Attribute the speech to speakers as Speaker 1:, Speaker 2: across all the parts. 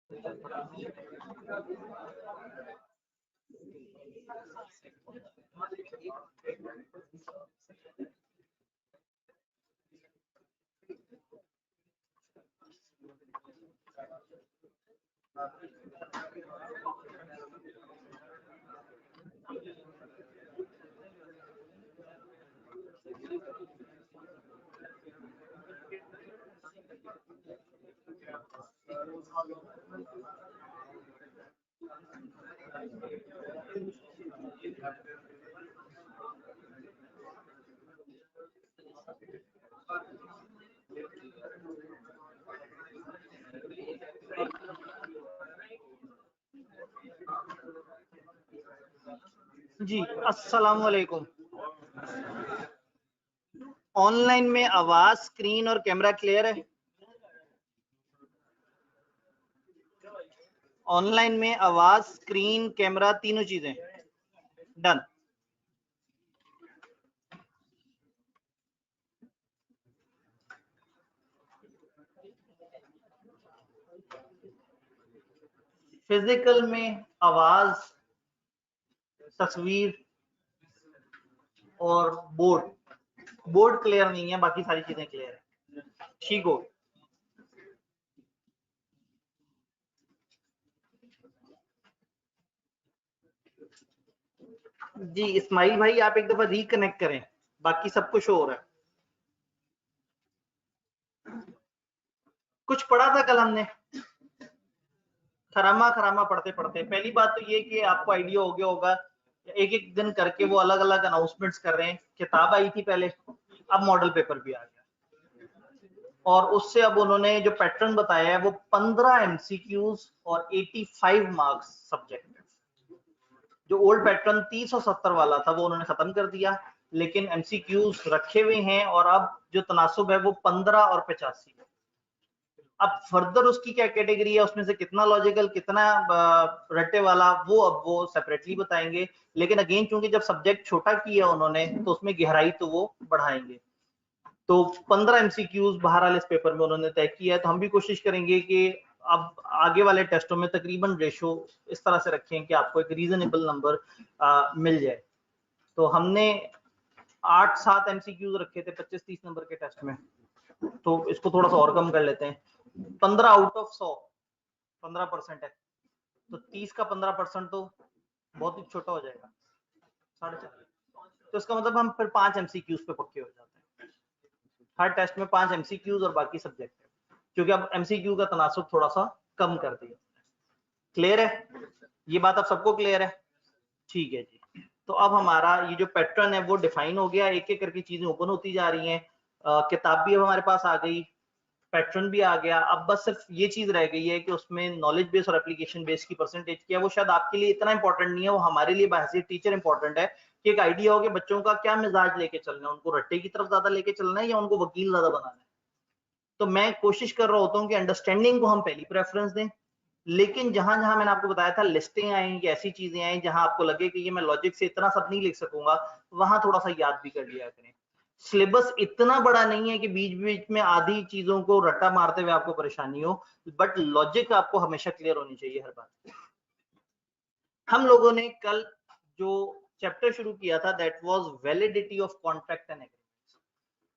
Speaker 1: जी अस्सलाम वालेकुम। ऑनलाइन में आवाज, स्क्रीन और कैमरा क्लियर है? ऑनलाइन में आवाज, स्क्रीन, कैमरा तीनों चीजें डन। फिजिकल में आवाज, तस्वीर और बोर्ड क्लियर नहीं है, बाकी सारी चीजें क्लियर है। ठीक हो? जी इस्माइल भाई आप एक दफा रिकनेक्ट करें, बाकी सब कुछ हो रहा है। कुछ पढ़ा था कल हमने, खरामा पढ़ते पढ़ते। पहली बात तो ये कि आपको आइडिया हो गया होगा, एक एक दिन करके वो अलग अलग अनाउंसमेंट्स कर रहे हैं। किताब आई थी पहले, अब मॉडल पेपर भी आ गया, और उससे अब उन्होंने जो पैटर्न बताया है वो 15 एमसीक्यूज और 85 मार्क्स सब्जेक्ट है। जो ओल्ड पैटर्न 30 और 70 वाला था वो उन्होंने खत्म कर दिया, लेकिन एमसीक्यूज रखे हुए हैं, और अब जो तनासुब है वो 15 और 85 है। अब फर्दर उसकी क्या कैटेगरी है, उसमें से कितना लॉजिकल, कितना रट्टे वाला, वो सेपरेटली बताएंगे। लेकिन अगेन चूंकि जब सब्जेक्ट छोटा किया उन्होंने तो उसमें गहराई तो वो बढ़ाएंगे। तो 15 एमसीक्यूज बाहर वाले इस पेपर में उन्होंने तय किया है। तो हम भी कोशिश करेंगे कि अब आगे वाले टेस्टों में तकरीबन रेशो इस तरह से रखें कि आपको एक रीजनेबल नंबर मिल जाए। तो हमने 8-7 एमसीक्यूज रखे थे 25-30 नंबर के टेस्ट में, तो इसको थोड़ा सा और कम कर लेते हैं। 15 आउट ऑफ 100 15% है, तो 30 का 15% तो बहुत ही छोटा हो जाएगा, 4.5। तो इसका मतलब हम फिर 5 एमसीक्यूज पे पक्के हो जाते हैं। हर टेस्ट में 5 एमसीक्यूज और बाकी सब्जेक्ट है, क्योंकि अब एमसीक्यू का तनासुब थोड़ा सा कम कर दिया। क्लियर है? ये बात अब सबको क्लियर है? ठीक है जी। तो अब हमारा ये जो पैटर्न है वो डिफाइन हो गया, एक एक करके चीजें ओपन होती जा रही हैं। किताब भी अब हमारे पास आ गई, पैटर्न भी आ गया। अब बस सिर्फ ये चीज रह गई है कि उसमें नॉलेज बेस और एप्लीकेशन बेस की परसेंटेज क्या है। वो शायद आपके लिए इतना इंपॉर्टेंट नहीं है, वो हमारे लिए बाहर टीचर इंपॉर्टेंट है कि एक आइडिया हो कि बच्चों का क्या मिजाज लेके चलना है, उनको रट्टे की तरफ ज्यादा लेके चलना है या उनको वकील ज्यादा बनाना है। तो मैं कोशिश कर रहा होता हूँ कि अंडरस्टैंडिंग को हम पहली प्रेफरेंस दें, लेकिन जहां जहां मैंने आपको बताया था लिस्टें आएंगी, ऐसी चीजें आएंगी जहां आपको लगे कि ये मैं लॉजिक से इतना सब नहीं लिख सकूंगा, वहां थोड़ा सा याद भी कर लिया करें। सिलेबस इतना बड़ा नहीं है कि बीच बीच में आधी चीजों को रट्टा मारते हुए आपको परेशानी हो, बट लॉजिक आपको हमेशा क्लियर होनी चाहिए हर बात। हम लोगों ने कल जो चैप्टर शुरू किया था that was validity of contract and agreement.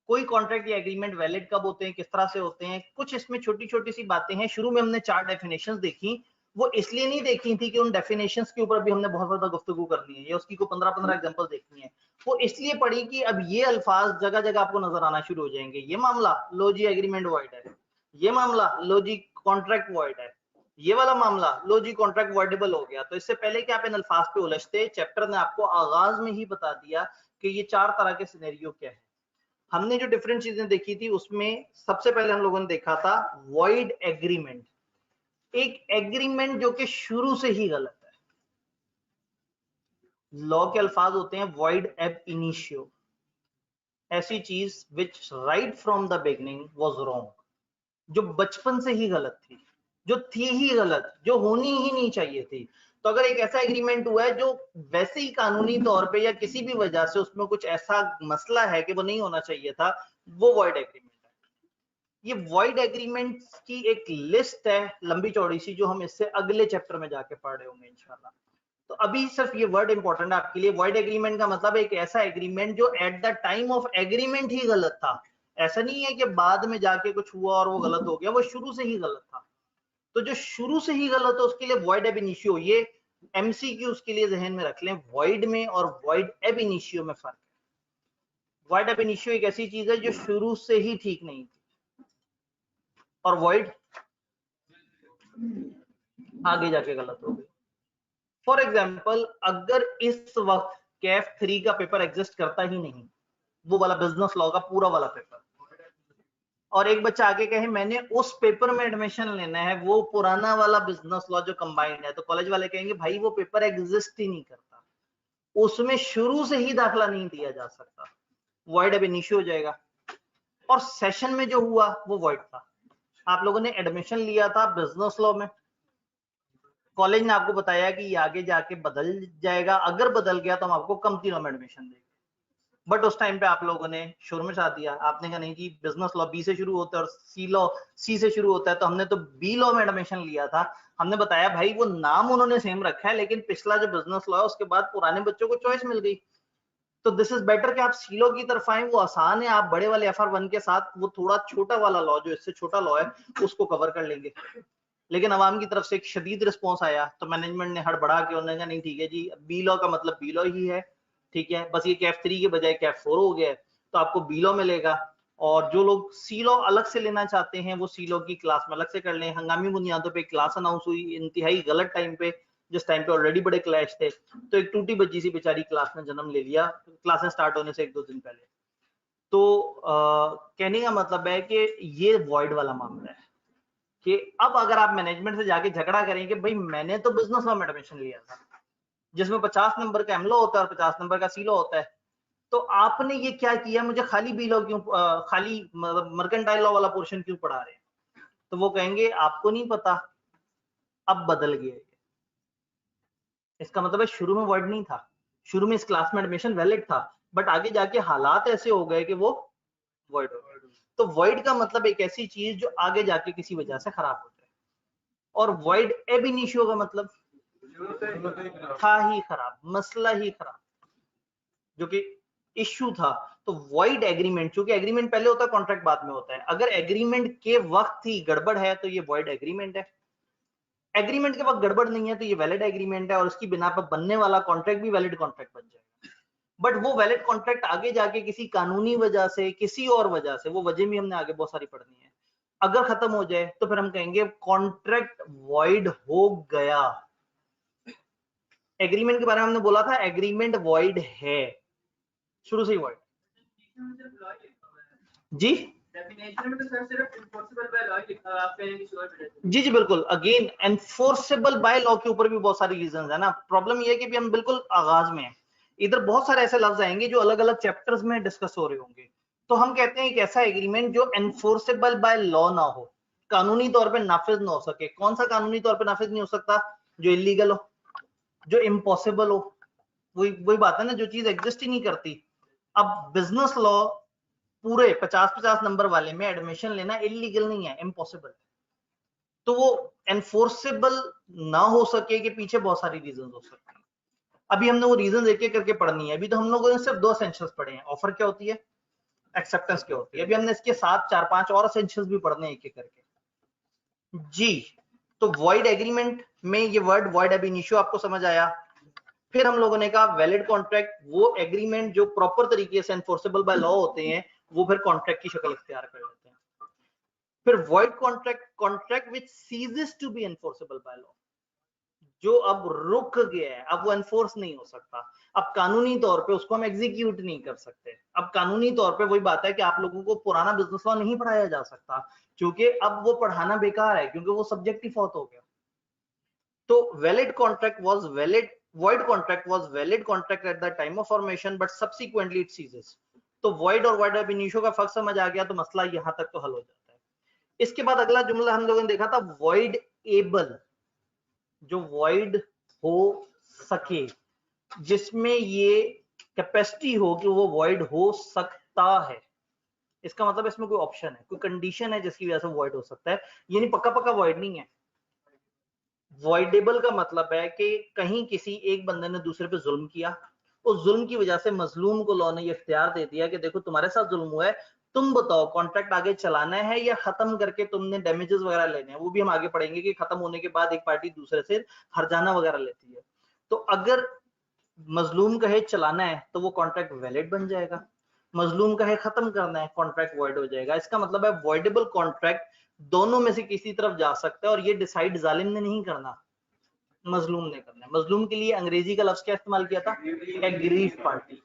Speaker 1: कोई कॉन्ट्रैक्ट या एग्रीमेंट वैलिड कब होते हैं, किस तरह से होते हैं, कुछ इसमें छोटी छोटी सी बातें हैं। शुरू में हमने 4 डेफिनेशंस देखी, वो इसलिए नहीं देखी थी कि उन डेफिनेशंस के ऊपर भी हमने बहुत ज्यादा गुफ्तगू करनी है या उसकी को 15-15 एग्जांपल देखनी है। वो इसलिए पढ़ी कि अब ये अल्फाज जगह जगह आपको नजर आना शुरू हो जाएंगे। ये मामला लो जी एग्रीमेंट वॉइड है, ये मामला लो जी कॉन्ट्रैक्ट वॉइड है, ये वाला मामला लो जी कॉन्ट्रैक्ट वॉइडेबल हो गया। तो इससे पहले कि आप इन अल्फाज पे उलझते, चैप्टर ने आपको आगाज में ही बता दिया कि ये 4 तरह के सिनेरियो क्या है। हमने जो डिफरेंट चीजें देखी थी उसमें सबसे पहले हम लोगों ने देखा था वॉइड एग्रीमेंट, एक एग्रीमेंट जो कि शुरू से ही गलत है। लॉ के अल्फाज होते हैं वॉइड एब इनिशियो, ऐसी चीज which right from the beginning was wrong, जो बचपन से ही गलत थी, जो थी ही गलत, जो होनी ही नहीं चाहिए थी। तो अगर एक ऐसा एग्रीमेंट हुआ है जो वैसे ही कानूनी तौर पे या किसी भी वजह से उसमें कुछ ऐसा मसला है कि वो नहीं होना चाहिए था, वो वॉइड एग्रीमेंट है। ये वॉइड एग्रीमेंट की एक लिस्ट है लंबी चौड़ी सी, जो हम इससे अगले चैप्टर में जाके पढ़ रहे होंगे इंशाल्लाह। तो अभी सिर्फ ये वर्ड इंपॉर्टेंट है आपके लिए। वॉइड एग्रीमेंट का मतलब एक ऐसा एग्रीमेंट जो at the time of agreement ही गलत था। ऐसा नहीं है कि बाद में जाके कुछ हुआ और वो गलत हो गया, वो शुरू से ही गलत था। तो जो शुरू से ही गलत है उसके लिए वॉइड एब इनिशियो, ये एमसीक्यू उसके लिए जहन में रख लें। वॉइड में और वॉइड एब इनिशियो में फर्क है। वॉइड एब इनिशियो एक ऐसी चीज है जो शुरू से ही ठीक नहीं थी, और वॉइड आगे जाके गलत हो गई। फॉर एग्जाम्पल, अगर इस वक्त कैफ 3 का पेपर एग्जिस्ट करता ही नहीं, वो वाला बिजनेस लॉ का पूरा वाला पेपर, और एक बच्चा आगे कहे मैंने उस पेपर में एडमिशन लेना है, वो पुराना वाला बिजनेस लॉ जो कंबाइंड है, तो कॉलेज वाले कहेंगे भाई वो पेपर एग्जिस्ट ही नहीं करता, उसमें शुरू से ही दाखला नहीं दिया जा सकता, वॉइड अब इनिशियो हो जाएगा। और सेशन में जो हुआ वो वॉइड था। आप लोगों ने एडमिशन लिया था बिजनेस लॉ में, कॉलेज ने आपको बताया कि ये आगे जाके बदल जाएगा, अगर बदल गया तो हम आपको कम दिनों में एडमिशन देंगे, बट उस टाइम पे आप लोगों ने शोर मचा दिया। आपने कहा नहीं जी बिजनेस लॉ बी से शुरू होता है और सी लॉ सी से शुरू होता है, तो हमने तो बी लॉ में एडमिशन लिया था। हमने बताया भाई वो नाम उन्होंने सेम रखा है, लेकिन पिछला जो बिजनेस लॉ है उसके बाद पुराने बच्चों को चॉइस मिल गई, तो दिस इज बेटर कि आप सी लॉ की तरफ आए, वो आसान है। आप बड़े वाले FR1 के साथ वो थोड़ा छोटा वाला लॉ जो इससे छोटा लॉ है उसको कवर कर लेंगे। लेकिन अवाम की तरफ से एक शदीद रिस्पॉन्स आया, तो मैनेजमेंट ने हड़बड़ा के उन्होंने कहा नहीं ठीक है जी, बी लॉ का मतलब बी लॉ ही है, ठीक है, बस ये कैफ 3 के बजाय कैफ 4 हो गया है, तो आपको बी लॉ मिलेगा। और जो लोग सी लॉ अलग से लेना चाहते हैं वो सी लॉ की क्लास में अलग से कर लें। हंगामी बुनियादों पे क्लास अनाउंस हुई इंतहाई गलत टाइम पे, जिस टाइम पे ऑलरेडी बड़े क्लैश थे, तो एक टूटी बच्ची सी बेचारी क्लास ने जन्म ले लिया क्लासें स्टार्ट होने से 1-2 दिन पहले। तो कहने का मतलब है कि ये वॉइड वाला मामला है कि अब अगर आप मैनेजमेंट से जाके झगड़ा करें कि भाई मैंने तो बिजनेस लॉ में एडमिशन लिया था जिसमें 50 नंबर का एमलॉ होता है और 50 नंबर का सी लॉ होता है, तो आपने ये क्या किया, मुझे खाली बी लॉ क्यों, खाली मतलब मर्केंटाइल लॉ वाला पोर्शन क्यों पढ़ा रहे हैं? तो वो कहेंगे आपको नहीं पता, अब बदल गया। इसका मतलब है शुरू में वर्ड नहीं था, शुरू में इस क्लास में एडमिशन वैलिड था, बट आगे जाके हालात ऐसे हो गए कि वो वर्ड हो गए। तो वर्ड का मतलब एक ऐसी चीज जो आगे जाके किसी वजह से खराब हो जाए, और वर्ड एब इनिशियो का मतलब था ही खराब, मसला ही खराब, जो कि इश्यू था। तो वॉइड एग्रीमेंट, चूंकि एग्रीमेंट पहले होता है कॉन्ट्रैक्ट बाद में होता है, अगर एग्रीमेंट के वक्त ही गड़बड़ है तो ये वॉइड एग्रीमेंट है। एग्रीमेंट के वक्त गड़बड़ नहीं है तो ये वैलिड एग्रीमेंट है, और उसकी बिना पर बनने वाला कॉन्ट्रैक्ट भी वैलिड कॉन्ट्रैक्ट बन जाएगा। बट वो वैलिड कॉन्ट्रैक्ट आगे जाके किसी कानूनी वजह से, किसी और वजह से, वो वजह भी हमने आगे बहुत सारी पढ़नी है, अगर खत्म हो जाए तो फिर हम कहेंगे कॉन्ट्रैक्ट वॉइड हो गया। एग्रीमेंट के बारे में हमने बोला था एग्रीमेंट वॉइड है, शुरू से ही वॉइड। जी
Speaker 2: डेफिनेशन में तो सर सिर्फ इन्फोर्सेबल बाय लॉ लिखा है, आप कहेंगे श्योर।
Speaker 1: जी जी बिल्कुल, अगेन एनफोर्सेबल बाय लॉ के ऊपर भी बहुत सारी रीजंस है ना। प्रॉब्लम ये है कि भी हम बिल्कुल आगाज में हैं, इधर बहुत सारे ऐसे लफ्ज आएंगे जो अलग अलग चैप्टर्स में डिस्कस हो रहे होंगे। तो हम कहते हैं एक ऐसा एग्रीमेंट जो एनफोर्सेबल बाय लॉ ना हो, कानूनी तौर पे नाफिज ना हो सके। कौन सा कानूनी तौर पे नाफिज नहीं हो सकता? जो इलीगल हो, जो इम्पॉसिबल हो। वही बात है ना, जो चीज एग्जिस्ट ही नहीं करती। अब बिजनेस लॉ पूरे 50-50 नंबर वाले में एडमिशन लेना इलीगल नहीं है, इम्पॉसिबल है। तो वो एनफोर्सेबल ना हो सके के पीछे बहुत सारी रीजन हो सकती हैं। अभी हमने वो रीजन एक एक करके पढ़नी है। अभी तो हम लोगों ने सिर्फ 2 एसेंशियल्स पढ़े हैं, ऑफर क्या होती है, एक्सेप्टेंस क्या होती है। अभी हमने इसके साथ 4-5 और एसेंशियल्स भी पढ़ने हैं एक एक करके जी। तो वॉइड एग्रीमेंट में ये वर्ड वॉइड अब इनिशियो आपको समझ आया। फिर हम लोगों ने कहा वैलिड कॉन्ट्रैक्ट, वो एग्रीमेंट जो प्रॉपर तरीके से एनफोर्सेबल बाय लॉ होते हैं, वो फिर कॉन्ट्रैक्ट की शक्ल इख्तियार कर लेते हैं। फिर void contract, contract which ceases to be enforceable by law, जो अब रुक गया है, अब वो एनफोर्स नहीं हो सकता। अब कानूनी तौर पे उसको हम एग्जीक्यूट नहीं कर सकते। अब कानूनी तौर पे वही बात है कि आप लोगों को पुराना बिजनेस लॉ नहीं पढ़ाया जा सकता, क्योंकि अब वो पढ़ाना बेकार है, क्योंकि वो सब्जेक्ट ही फॉत हो गया। तो valid contract was valid, void contract was valid contract at the time of formation but subsequently it ceases। तो void और void ab initio का फर्क समझ आ गया तो मसला यहां तक तो हल हो जाता है। इसके बाद अगला जुमला हम लोगों ने देखा था void able, जो void हो सके, जिसमें ये कैपेसिटी हो कि वो void हो सकता है। इसका मतलब इसमें कोई ऑप्शन है, कोई कंडीशन है जिसकी वजह से वॉइड हो सकता है, ये नहीं पक्का पक्का वॉइड नहीं है। वॉइडेबल का मतलब है कि कहीं किसी एक बंदे ने दूसरे पे जुल्म किया, उस जुल्म की वजह से मजलूम को लॉ ने ये इख्तियार दे दिया कि देखो तुम्हारे साथ जुल्म हुआ है, तुम बताओ कॉन्ट्रैक्ट आगे चलाना है या खत्म करके तुमने डैमेजेस वगैरह लेने हैं। वो भी हम आगे पढ़ेंगे कि खत्म होने के बाद एक पार्टी दूसरे से हर्जाना वगैरह लेती है। तो अगर मजलूम कहे चलाना है तो वो कॉन्ट्रैक्ट वैलिड बन जाएगा, मजलूम कहे खत्म करना है कॉन्ट्रैक्ट वॉइड हो जाएगा। इसका मतलब है वॉइडेबल कॉन्ट्रैक्ट दोनों में से किसी तरफ जा सकता है, और ये डिसाइड जालिम ने नहीं करना, मजलूम ने करना है। मजलूम के लिए अंग्रेजी का लफ्ज क्या इस्तेमाल किया था? Aggrieved party.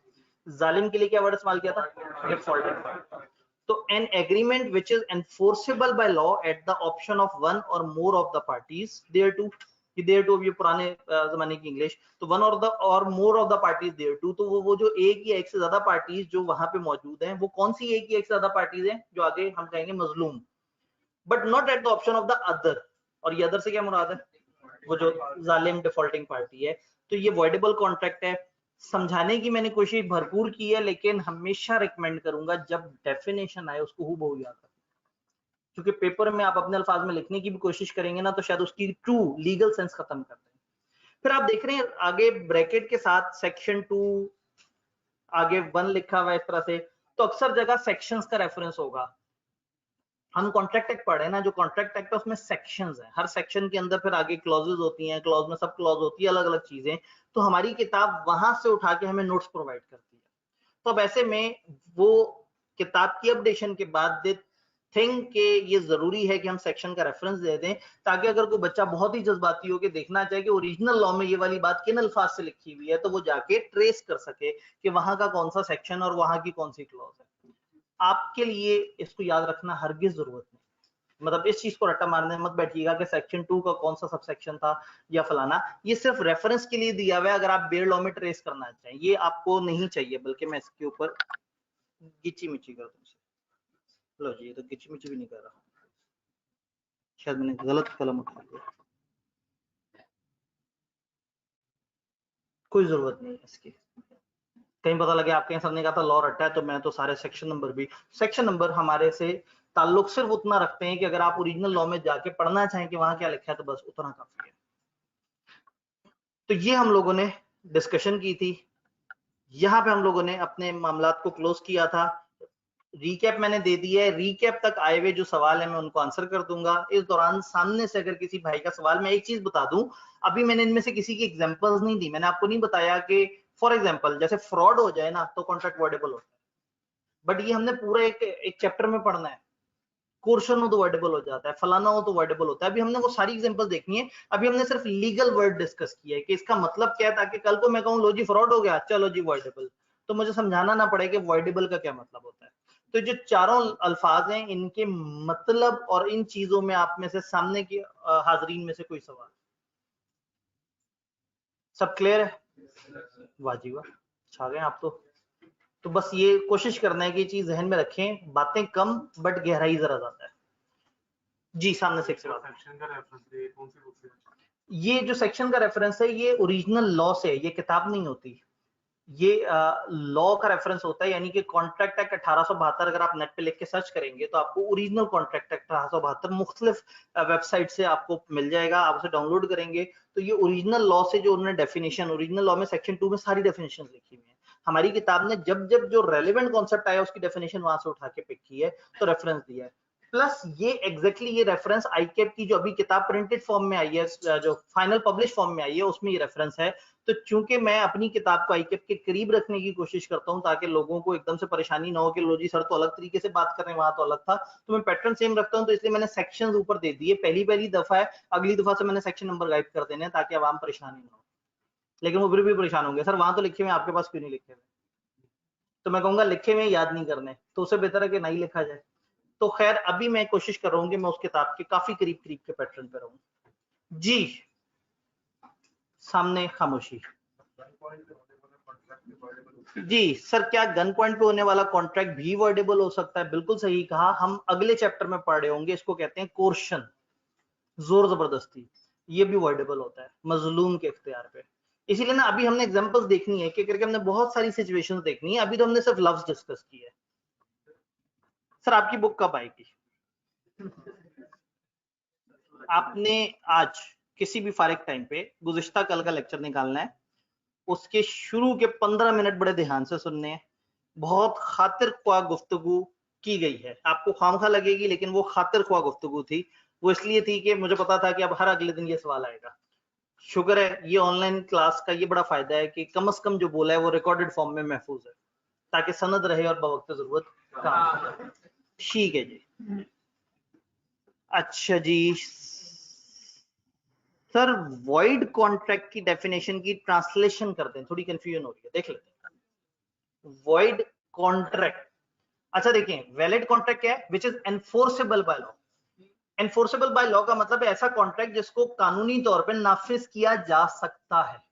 Speaker 1: जालिम के लिए क्या वर्ड इस्तेमाल किया था? Defaulted party. तो an agreement which is enforceable by law at the option of one or more of the parties thereto, thereto ये पुराने जमाने की इंग्लिश, तो one or more of the parties thereto, तो वो जो एक या एक से ज्यादा पार्टीज जो वहां पे मौजूद हैं, वो कौन सी एक या एक से ज्यादा पार्टीज हैं? जो आगे हम कहेंगे मजलूम, but not at the option of the other. और ये अदर से क्या मुराद है? वो जो जालिम डिफॉल्टिंग पार्टी है। तो ये वॉइडेबल कॉन्ट्रैक्ट है। समझाने की मैंने कोशिश भरपूर की है, लेकिन हमेशा रिकमेंड करूंगा जब डेफिनेशन आए उसको हूबहू याद रखें, क्योंकक्योंकि पेपर में आप अपने अल्फाज में लिखने की भी कोशिश करेंगे ना तो शायद उसकी ट्रू लीगल सेंस खत्म कर दें। फिर आप देख रहे हैं आगे ब्रैकेट के साथ सेक्शन 2 आगे 1 लिखा हुआ है इस तरह से, तो अक्सर जगह सेक्शंस का रेफरेंस होगा। हम कॉन्ट्रैक्ट एक्ट पढ़े ना, जो कॉन्ट्रैक्ट एक्ट है उसमें सेक्शंस हैं, हर सेक्शन के अंदर फिर आगे क्लॉजेस होती हैं, क्लॉज में सब क्लॉज होती है, अलग अलग चीजें। तो हमारी किताब वहां से उठा के हमें नोट्स प्रोवाइड करती है। तो अब ऐसे में वो किताब की अपडेशन के बाद दे थिंक के ये जरूरी है कि हम सेक्शन का रेफरेंस दे दें, ताकि अगर कोई बच्चा बहुत ही जज्बाती हो के देखना चाहे कि ओरिजिनल लॉ में ये वाली बात किन अल्फाज से लिखी हुई है, तो वो जाके ट्रेस कर सके कि वहां का कौन सा सेक्शन और वहां की कौन सी क्लॉज है। आपके लिए इसको याद रखना हरगिज जरूरत नहीं, मतलब इस चीज को रट्टा मारने मत बैठिएगा कि सेक्शन 2 का कौन सा सब सेक्शन था या फलाना। ये सिर्फ रेफरेंस के लिए दिया हुआ है, अगर आप बेयर लॉ में ट्रेस करना चाहें, ये आपको नहीं चाहिए, बल्कि मैं इसके ऊपर गिची मिची कर दूं। लो जी, ये तो गिची मिची भी नहीं कर रहा, शायद मैंने गलत कलम उठा लिया, कोई जरूरत नहीं है इसकी। कहीं पता लगे आपके सर ने कहा था लॉ रट्टा है, तो मैं तो सारे सेक्शन नंबर भी, सेक्शन नंबर हमारे से ताल्लुक सिर्फ उतना रखते हैं कि अगर आप ओरिजिनल लॉ में जाके पढ़ना चाहें कि वहां क्या लिखा है, तो बस उतना काफी है। तो ये हम लोगों ने डिस्कशन की थी, यहाँ पे हम लोगों ने अपने मामलात को क्लोज किया था। रीकैप मैंने दे दिया है, रीकैप तक आए हुए जो सवाल है मैं उनको आंसर कर दूंगा। इस दौरान सामने से अगर किसी भाई का सवाल, मैं एक चीज बता दूं, अभी मैंने इनमें से किसी की एग्जांपल्स नहीं दी, मैंने आपको नहीं बताया कि फॉर एग्जांपल जैसे फ्रॉड हो जाए ना तो कॉन्ट्रैक्ट वॉइडेबल होता है, बट ये हमने पूरा एक चैप्टर में पढ़ना है। कोर्शन हो तो वॉइडेबल हो जाता है, फलाना हो तो वॉइडेबल होता है। अभी हमने वो सारी एग्जांपल देखनी है, अभी हमने सिर्फ लीगल वर्ड डिस्कस किया है कि इसका मतलब क्या है, ताकि कल को मैं कहूं लो जी फ्रॉड हो गया, चलो जी वॉइडेबल, तो मुझे समझाना ना पड़े कि वॉइडेबल का क्या मतलब होता है। तो जो चारों अल्फाज हैं इनके मतलब और इन चीजों में आप में से सामने की हाजरीन में से कोई सवाल? सब क्लियर है? वाजी वाह, छा गए आप तो बस ये कोशिश करना है कि ये चीज जहन में रखें, बातें कम बट गहराई जरा ज्यादा है। जी सामने से एक सवाल। ये जो सेक्शन का रेफरेंस है ये ओरिजिनल लॉ से, ये किताब नहीं होती, ये लॉ का रेफरेंस होता है। यानी कि कॉन्ट्रैक्ट एक्ट 1872 अगर आप नेट पे लिख के सर्च करेंगे तो आपको ओरिजिनल कॉन्ट्रैक्ट एक्ट 1872 मुख्तलिफ वेबसाइट से आपको मिल जाएगा, आप उसे डाउनलोड करेंगे तो ये ओरिजिनल लॉ से जो उन्होंने डेफिनेशन, ओरिजिनल लॉ में सेक्शन 2 में सारी डेफिनेशन लिखी हुई है। हमारी किताब ने जब जब जो रेलेवेंट कॉन्सेप्ट आया उसकी डेफिनेशन वहां से उठा के पिक की है, तो रेफरेंस दिया है। प्लस ये एग्जैक्टली ये रेफरेंस आईकेप की जो अभी किताब प्रिंटेड फॉर्म में आई है, जो फाइनल पब्लिश फॉर्म में आई है, उसमें ये रेफरेंस है। तो चूंकि मैं अपनी किताब को आईकेप के करीब रखने की कोशिश करता हूं ताकि लोगों को एकदम से परेशानी ना हो कि लो जी सर तो अलग तरीके से बात कर रहे हैं, वहां तो अलग था, तो मैं पैटर्न सेम रखता हूं, तो इसलिए मैंने सेक्शंस ऊपर दे दिए। पहली पहली दफा है, अगली दफा से मैंने सेक्शन नंबर गाइड कर देने ताकि आवाम परेशानी ना हो। लेकिन वो फिर भी परेशान होंगे, सर वहां तो लिखे हुए आपके पास क्यों नहीं लिखे हुए? तो मैं कहूंगा लिखे हुए याद नहीं करने, तो उससे बेहतर है कि नहीं लिखा जाए। तो खैर अभी मैं कोशिश कर रहा हूँ कि मैं उस किताब के काफी करीब करीब के पैटर्न पे रहूं। जी सामने खामोशी। जी सर, क्या गन पॉइंट पे होने वाला कॉन्ट्रैक्ट भी वॉइडेबल हो सकता है? बिल्कुल सही कहा, हम अगले चैप्टर में पढ़ रहे होंगे, इसको कहते हैं कोर्शन, जोर जबरदस्ती, ये भी वॉइडेबल होता है मजलूम के इख्तियार पे। इसीलिए ना अभी हमने एग्जांपल्स देखनी है कि करके हमने बहुत सारी सिचुएशंस देखनी है, अभी तो हमने सिर्फ लफ्ज डिस्कस किए। सर आपकी बुक कब आएगी? आपने आज किसी भी फारिग टाइम पे गुज़िश्ता कल का लेक्चर निकालना है, उसके शुरू के 15 मिनट बड़े ध्यान से सुनने हैं। बहुत खातिर ख्वाह गुफ्तगू की गई है, आपको खामखा लगेगी लेकिन वो खातिर ख्वाह गुफ्तगू थी। वो इसलिए थी कि मुझे पता था कि अब हर अगले दिन ये सवाल आएगा। शुक्र है ये ऑनलाइन क्लास का ये बड़ा फायदा है कि कम से कम जो बोला है वो रिकॉर्डेड फॉर्म में महफूज है, ताकि सनद रहे और बवक्त जरूरत काम। ठीक है जी। अच्छा जी सर, वॉइड कॉन्ट्रैक्ट की डेफिनेशन की ट्रांसलेशन करते हैं, थोड़ी कंफ्यूजन हो रही है, देख लेते हैं। वॉइड कॉन्ट्रैक्ट, अच्छा देखें, वैलिड कॉन्ट्रैक्ट क्या है? विच is enforceable by law. Enforceable by law का मतलब है ऐसा कॉन्ट्रैक्ट जिसको कानूनी तौर पर नाफिज किया जा सकता है,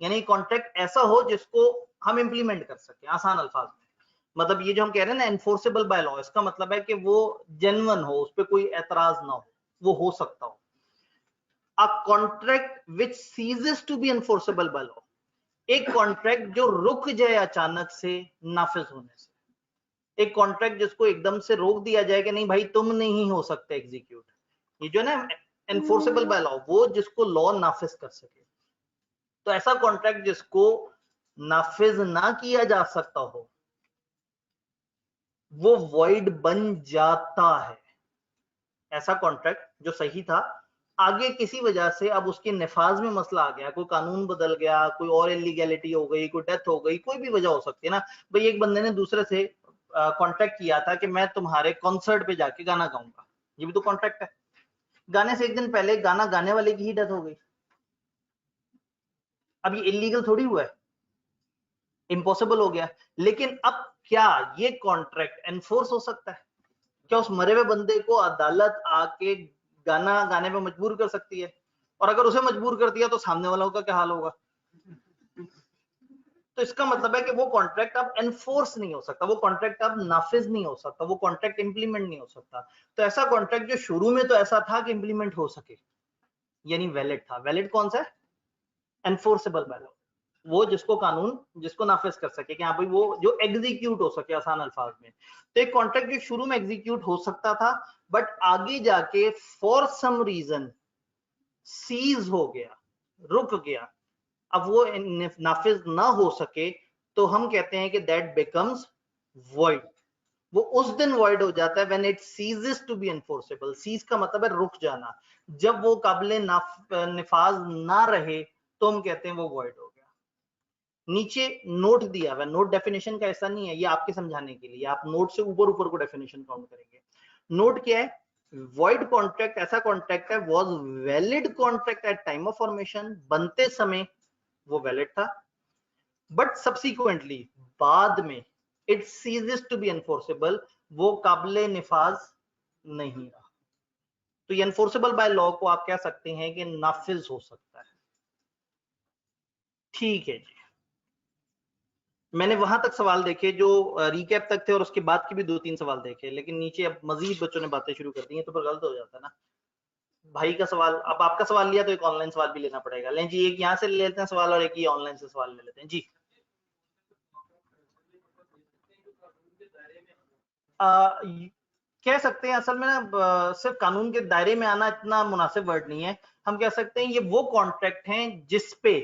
Speaker 1: यानी कॉन्ट्रैक्ट ऐसा हो जिसको हम इंप्लीमेंट कर सके आसान अल्फाज में। मतलब ये जो हम कह रहे हैं ना एनफोर्सेबल बाय लॉ, इसका मतलब है कि वो जेन्युइन हो, उस पर कोई एतराज ना हो, वो हो सकता हो। A contract which ceases to be enforceable by law, एक कॉन्ट्रैक्ट जो रुक जाए अचानक से नाफिज होने से। एक कॉन्ट्रैक्ट जिसको एकदम से रोक दिया जाए कि नहीं भाई तुम नहीं हो सकते एग्जीक्यूट, ये जो ना एनफोर्सेबल बाय लॉ, वो जिसको लॉ नाफिज कर सके। तो ऐसा कॉन्ट्रैक्ट जिसको नाफिज ना किया जा सकता हो वो वॉइड बन जाता है। ऐसा कॉन्ट्रैक्ट जो सही था, आगे किसी वजह से अब उसके निफाज में मसला आ गया, कोई कानून बदल गया, कोई और इलीगैलिटी हो गई, कोई डेथ हो गई, कोई भी वजह हो सकती है ना भाई। एक बंदे ने दूसरे से कॉन्ट्रैक्ट किया था कि मैं तुम्हारे कॉन्सर्ट पे जाके गाना गाऊंगा, ये भी तो कॉन्ट्रैक्ट है। गाने से एक दिन पहले गाना गाने वाले की ही डेथ हो गई, अब ये इलीगल थोड़ी हुआ है, इम्पॉसिबल हो गया। लेकिन अब क्या ये कॉन्ट्रैक्ट एनफोर्स हो सकता है? क्या उस मरे हुए बंदे को अदालत आके गाना गाने पे मजबूर कर सकती है? और अगर उसे मजबूर कर दिया तो सामने वालों का क्या हाल होगा? तो इसका मतलब है कि वो कॉन्ट्रैक्ट अब एनफोर्स नहीं हो सकता, वो कॉन्ट्रैक्ट अब नाफिज नहीं हो सकता, वो कॉन्ट्रैक्ट इंप्लीमेंट नहीं हो सकता। तो ऐसा कॉन्ट्रैक्ट जो शुरू में तो ऐसा था कि इंप्लीमेंट हो सके, यानी वैलिड था। वैलिड कौन सा है? एनफोर्सेबल बाय लॉ, वो जिसको कानून जिसको नाफिज कर सके कि हाँ भाई वो जो एग्जीक्यूट हो सके आसान अल्फाज में। तो एक कॉन्ट्रैक्ट जो शुरू में एग्जीक्यूट हो सकता था बट आगे जाके फॉर सम रीजन सीज हो गया, रुक गया, अब वो नाफिज ना हो सके, तो हम कहते हैं कि दैट बिकम्स वॉइड। वो उस दिन वॉइड हो जाता है when it ceases to be enforceable. Cease का मतलब है रुक जाना, जब वो काबिले निफाज ना रहे तो हम कहते हैं वो वॉइड हो गया। नीचे नोट दिया हुआ, नोट डेफिनेशन का ऐसा नहीं है, ये आपके समझाने के लिए, आप नोट से ऊपर ऊपर को डेफिनेशन काउंट करेंगे। नोट क्या है? वॉइड कॉन्ट्रैक्ट ऐसा कॉन्ट्रैक्ट है was valid contract at time of formation, बनते समय वो वैलिड था, बट सब्सिक्वेंटली बाद में it ceases to be enforceable, वो काबिले निफाज नहीं रहा। तो ये एनफोर्सेबल बाय लॉ को आप कह सकते हैं कि नाफिज हो सकता है। ठीक है जी, मैंने वहां तक सवाल देखे जो रिकैप तक थे और उसके बाद के भी 2-3 सवाल देखे, लेकिन नीचे अब मजीद बच्चों ने बातें शुरू कर दी हैं तो फिर गलत हो जाता है ना। भाई का सवाल, अब आपका सवाल लिया तो एक ऑनलाइन सवाल भी लेना पड़ेगा। लें जी, एक यहाँ से ले लेते हैं सवाल और एक ही ऑनलाइन से सवाल ले लेते हैं जी। कह सकते हैं असल में ना सिर्फ कानून के दायरे में आना इतना मुनासिब वर्ड नहीं है, हम कह सकते हैं ये वो कॉन्ट्रैक्ट हैं जिसपे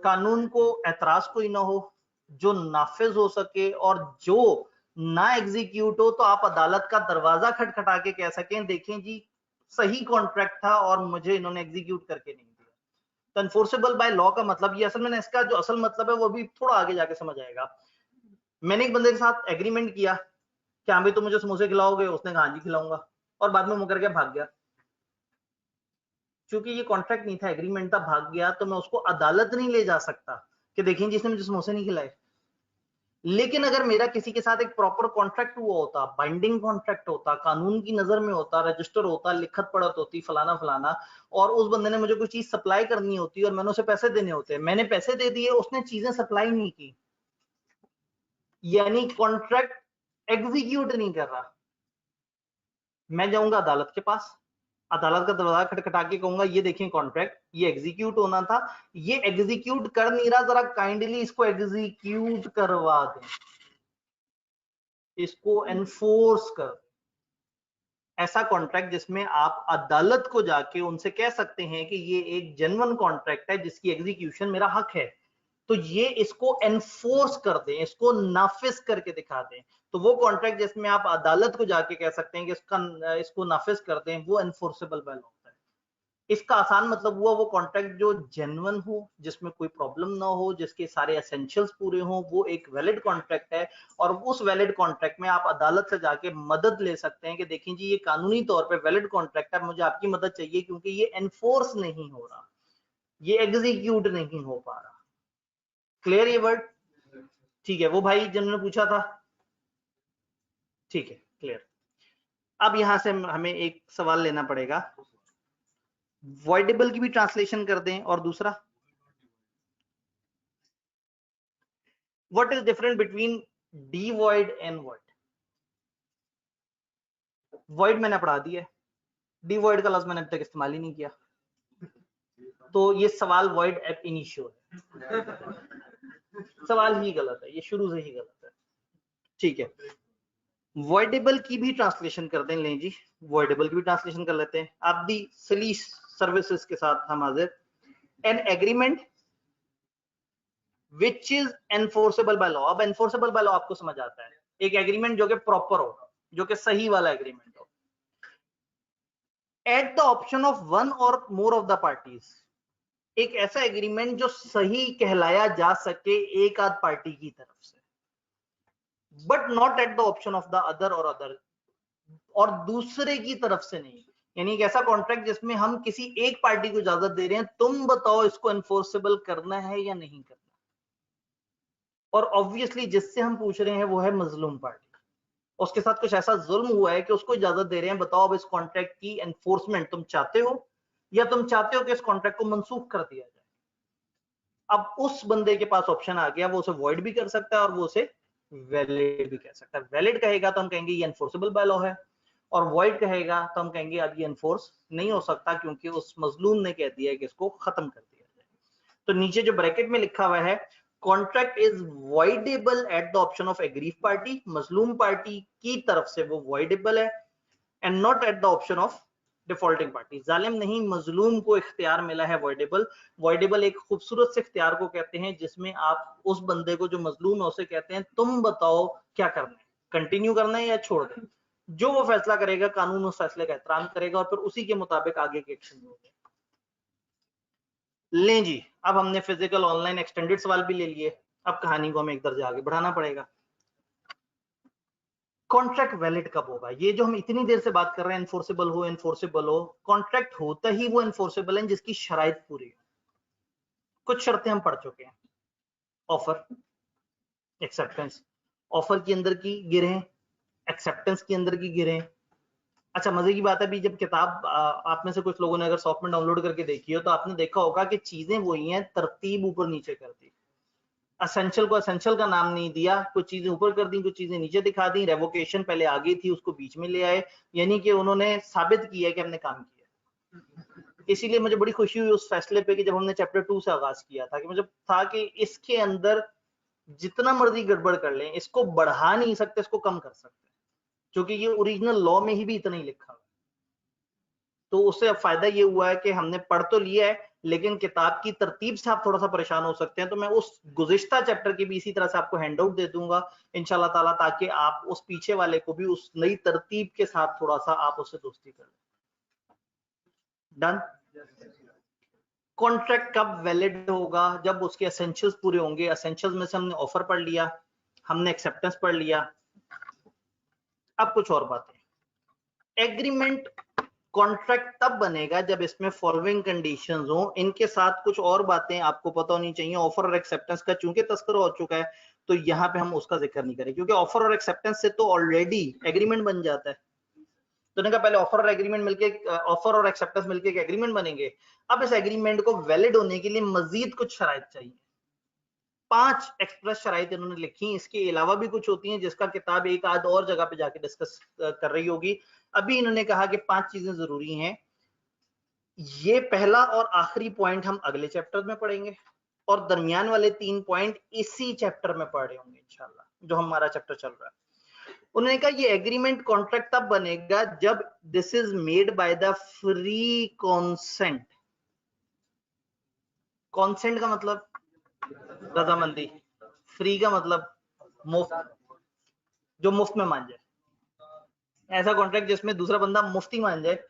Speaker 1: कानून को एतराज कोई ना हो, जो नाफिज हो सके, और जो ना एग्जीक्यूट हो तो आप अदालत का दरवाजा खटखटा के कह सकें देखें जी सही कॉन्ट्रैक्ट था और मुझे इन्होंने एग्जीक्यूट करके नहीं दिया। तो एनफोर्सेबल बाय लॉ का मतलब ये, असल में इसका जो असल मतलब है वो भी थोड़ा आगे जाके समझ आएगा। मैंने एक बंदे के साथ एग्रीमेंट किया कि हाँ भाई तुम मुझे समोसे खिलाओगे, उसने कहा जी खिलाऊंगा, और बाद में मुकर के भाग गया। क्योंकि ये कॉन्ट्रैक्ट नहीं था, एग्रीमेंट था, भाग गया, तो मैं उसको अदालत नहीं ले जा सकता कि देखें जिसने मुझे समोसे नहीं खिलाए। लेकिन अगर मेरा किसी के साथ एक प्रॉपर कॉन्ट्रैक्ट हुआ होता, बाइंडिंग कॉन्ट्रैक्ट होता, कानून की नजर में होता, रजिस्टर होता, लिखत पढ़त होती, फलाना फलाना, और उस बंदे ने मुझे कोई चीज सप्लाई करनी होती और मैंने उसे पैसे देने होते, मैंने पैसे दे दिए, उसने चीजें सप्लाई नहीं की, यानी कॉन्ट्रैक्ट एग्जीक्यूट नहीं कर रहा, मैं जाऊंगा अदालत के पास, अदालत का दरवाजा खटखटा के कहूंगा ये देखें कॉन्ट्रैक्ट, ये एग्जीक्यूट होना था, ये एग्जीक्यूट कर नहीं रहा, जरा काइंडली इसको एग्जीक्यूट करवा दें। इसको एनफोर्स कर दें। ऐसा कॉन्ट्रैक्ट जिसमें आप अदालत को जाके उनसे कह सकते हैं कि ये एक जेन्युइन कॉन्ट्रैक्ट है जिसकी एग्जीक्यूशन मेरा हक है, तो ये इसको एनफोर्स कर दें, इसको नाफिज करके दिखा दें। तो वो कॉन्ट्रैक्ट जिसमें आप अदालत को जाके कह सकते हैं कि इसको नाफिज कर दें, वो एनफोर्सेबल बाय लॉ होता है। इसका आसान मतलब हुआ वो कॉन्ट्रैक्ट जो जेन्युइन हो, जिसमें कोई प्रॉब्लम ना हो, जिसके सारे एसेंशियल्स पूरे हों, वो एक वैलिड कॉन्ट्रैक्ट है। और उस वैलिड कॉन्ट्रैक्ट में आप अदालत से जाके मदद ले सकते हैं कि देखिए जी ये कानूनी तौर पे वैलिड कॉन्ट्रैक्ट है, मुझे आपकी मदद चाहिए क्योंकि ये एनफोर्स नहीं हो रहा, ये एग्जीक्यूट नहीं हो पा रहा। क्लियर ये वर्ड? ठीक है, वो भाई जिन्होंने पूछा था, ठीक है, क्लियर। अब यहां से हमें एक सवाल लेना पड़ेगा, वॉइडेबल की भी ट्रांसलेशन कर दें, और दूसरा what is different between devoid and void? Void मैंने पढ़ा दिया है, डिवॉइड का लफ्ज मैंने अब तक इस्तेमाल ही नहीं किया, तो ये सवाल वॉइड एब इनिशियो है। सवाल ही गलत है, ये शुरू से ही गलत है। ठीक है, वॉइडेबल की भी ट्रांसलेशन कर दें। लें जी, वॉइडेबल की भी ट्रांसलेशन कर लेते हैं। आप दी सली सर्विसेज के साथ हम हाजिर। N agreement which is enforceable by law. अब एनफोर्सेबल बाय लॉ आपको समझ आता है, एक एग्रीमेंट जो कि प्रॉपर हो, जो कि सही वाला एग्रीमेंट हो। Eight the option of one or more of the parties, एक ऐसा एग्रीमेंट जो सही कहलाया जा सके एक आध पार्टी की तरफ से, but not at the option of the other और अदर, और दूसरे की तरफ से नहीं। यानी एक ऐसा कॉन्ट्रैक्ट जिसमें हम किसी एक पार्टी को इजाजत दे रहे हैं, तुम बताओ इसको एनफोर्सेबल करना है या नहीं करना। और ऑब्वियसली जिससे हम पूछ रहे हैं वो है मजलूम पार्टी, उसके साथ कुछ ऐसा जुल्म हुआ है कि उसको इजाजत दे रहे हैं, बताओ अब इस कॉन्ट्रैक्ट की एनफोर्समेंट तुम चाहते हो या तुम चाहते हो कि इस कॉन्ट्रैक्ट को मनसूख कर दिया जाए। अब उस बंदे के पास ऑप्शन आ गया, वो उसे वॉइड भी कर सकता है और वो उसे वैलिड भी कह सकता है। वैलिड कहेगा तो हम कहेंगे ये एनफोर्सेबल बाय लॉ है, और वॉइड कहेगा तो हम कहेंगे अब ये एनफोर्स नहीं हो सकता क्योंकि उस मजलूम ने कह दिया है कि इसको खत्म कर दिया जाए। तो नीचे जो ब्रैकेट में लिखा हुआ है, contract is voidable eight the option of aggrieve party, मजलूम पार्टी की तरफ से वो वॉइडेबल है, and not at the option of defaulting party. जालिम नहीं, मजलूम को इख्तियार मिला है वॉइडेबल। वॉइडेबल एक खूबसूरत से इख्तियार को कहते हैं जिसमें आप उस बंदे को जो मजलूम है उसे कहते हैं तुम बताओ क्या करना है, कंटिन्यू करना है या छोड़ दें। जो वो फैसला करेगा कानून उस फैसले का एहतराम करेगा और फिर उसी के मुताबिक आगे के एक्शन होंगे। लें जी, अब हमने फिजिकल ऑनलाइन एक्सटेंडेड सवाल भी ले लिए, अब कहानी को हमें एक दर्जा आगे बढ़ाना पड़ेगा। कॉन्ट्रैक्ट वैलिड कब होगा? ये जो हम इतनी देर से बात कर रहे हैं एनफोर्सेबल हो एनफोर्सेबल हो, कॉन्ट्रैक्ट होता ही वो एनफोर्सेबल है जिसकी शराइत पूरी हो। कुछ शर्तें हम पढ़ चुके हैं, ऑफर, एक्सेप्टेंस, ऑफर के अंदर की गिरें, एक्सेप्टेंस के अंदर की गिरें। अच्छा, मजे की बात है भी, जब किताब आप में से कुछ लोगों ने अगर सॉफ्ट में डाउनलोड करके देखी हो तो आपने देखा होगा कि चीजें वही हैं, तरतीब ऊपर नीचे कर दी। असेंशियल को असेंशियल का नाम नहीं दिया, कुछ चीजें ऊपर कर दी, कुछ चीजें नीचे दिखा दी। रेवोकेशन पहले आगे थी, उसको बीच में ले आए, यानी कि उन्होंने साबित किया कि हमने काम किया। इसीलिए मुझे बड़ी खुशी हुई उस फैसले पे कि जब हमने चैप्टर 2 से आगाज किया था, कि मुझे था कि इसके अंदर जितना मर्जी गड़बड़ कर लें, इसको बढ़ा नहीं सकते, इसको कम कर सकते, क्योंकि ये ओरिजिनल लॉ में ही भी इतना ही लिखा हुआ। तो उससे अब फायदा ये हुआ है कि हमने पढ़ तो लिया है, लेकिन किताब की तरतीब से आप थोड़ा सा परेशान हो सकते हैं। तो मैं उस गुज़िश्ता चैप्टर की भी इसी तरह से आपको हैंड आउट दे दूंगा इंशाल्लाह ताला, ताकि आप उस पीछे वाले को भी उस नई तरतीब के साथ थोड़ा सा आप उससे दोस्ती कर लें। डन। कॉन्ट्रैक्ट कब वैलिड होगा? जब उसके एसेंशियल्स पूरे होंगे। एसेंशियल्स में से हमने ऑफर पढ़ लिया, हमने एक्सेप्टेंस पढ़ लिया। अब कुछ और बातें। एग्रीमेंट कॉन्ट्रैक्ट तब बनेगा जब इसमें फॉलोइंग कंडीशंस हो। इनके साथ कुछ और बातें आपको पता होनी चाहिए। ऑफर और एक्सेप्टेंस का चूंकि तस्करा हो चुका है तो यहाँ पे हम उसका जिक्र नहीं करें, क्योंकि ऑफर और एक्सेप्टेंस से तो ऑलरेडी एग्रीमेंट बन जाता है। तो ने कहा पहले ऑफर और एग्रीमेंट मिलके, ऑफर और एक्सेप्टेंस मिलके एक एग्रीमेंट बनेंगे। अब इस एग्रीमेंट को वैलिड होने के लिए मजीद कुछ शराइत चाहिए। 5 एक्सप्रेस शराइत इन्होंने लिखी, इसके अलावा भी कुछ होती हैं जिसका किताब एक आध और जगह पे जाके डिस्कस कर रही होगी। अभी इन्होंने कहा कि 5 चीजें जरूरी हैं। ये पहला और आखिरी पॉइंट हम अगले चैप्टर में पढ़ेंगे, और दरमियान वाले 3 पॉइंट इसी चैप्टर में पढ़े होंगे इंशाल्लाह, जो हमारा चैप्टर चल रहा है। उन्होंने कहा ये एग्रीमेंट कॉन्ट्रैक्ट तब बनेगा जब this is made by the free consent. Consent का मतलब रजामंदी, फ्री का मतलब मुफ्त, जो मुफ्त में मान जाए। ऐसा कॉन्ट्रैक्ट जिसमें दूसरा बंदा मुफ्ती मान जाए,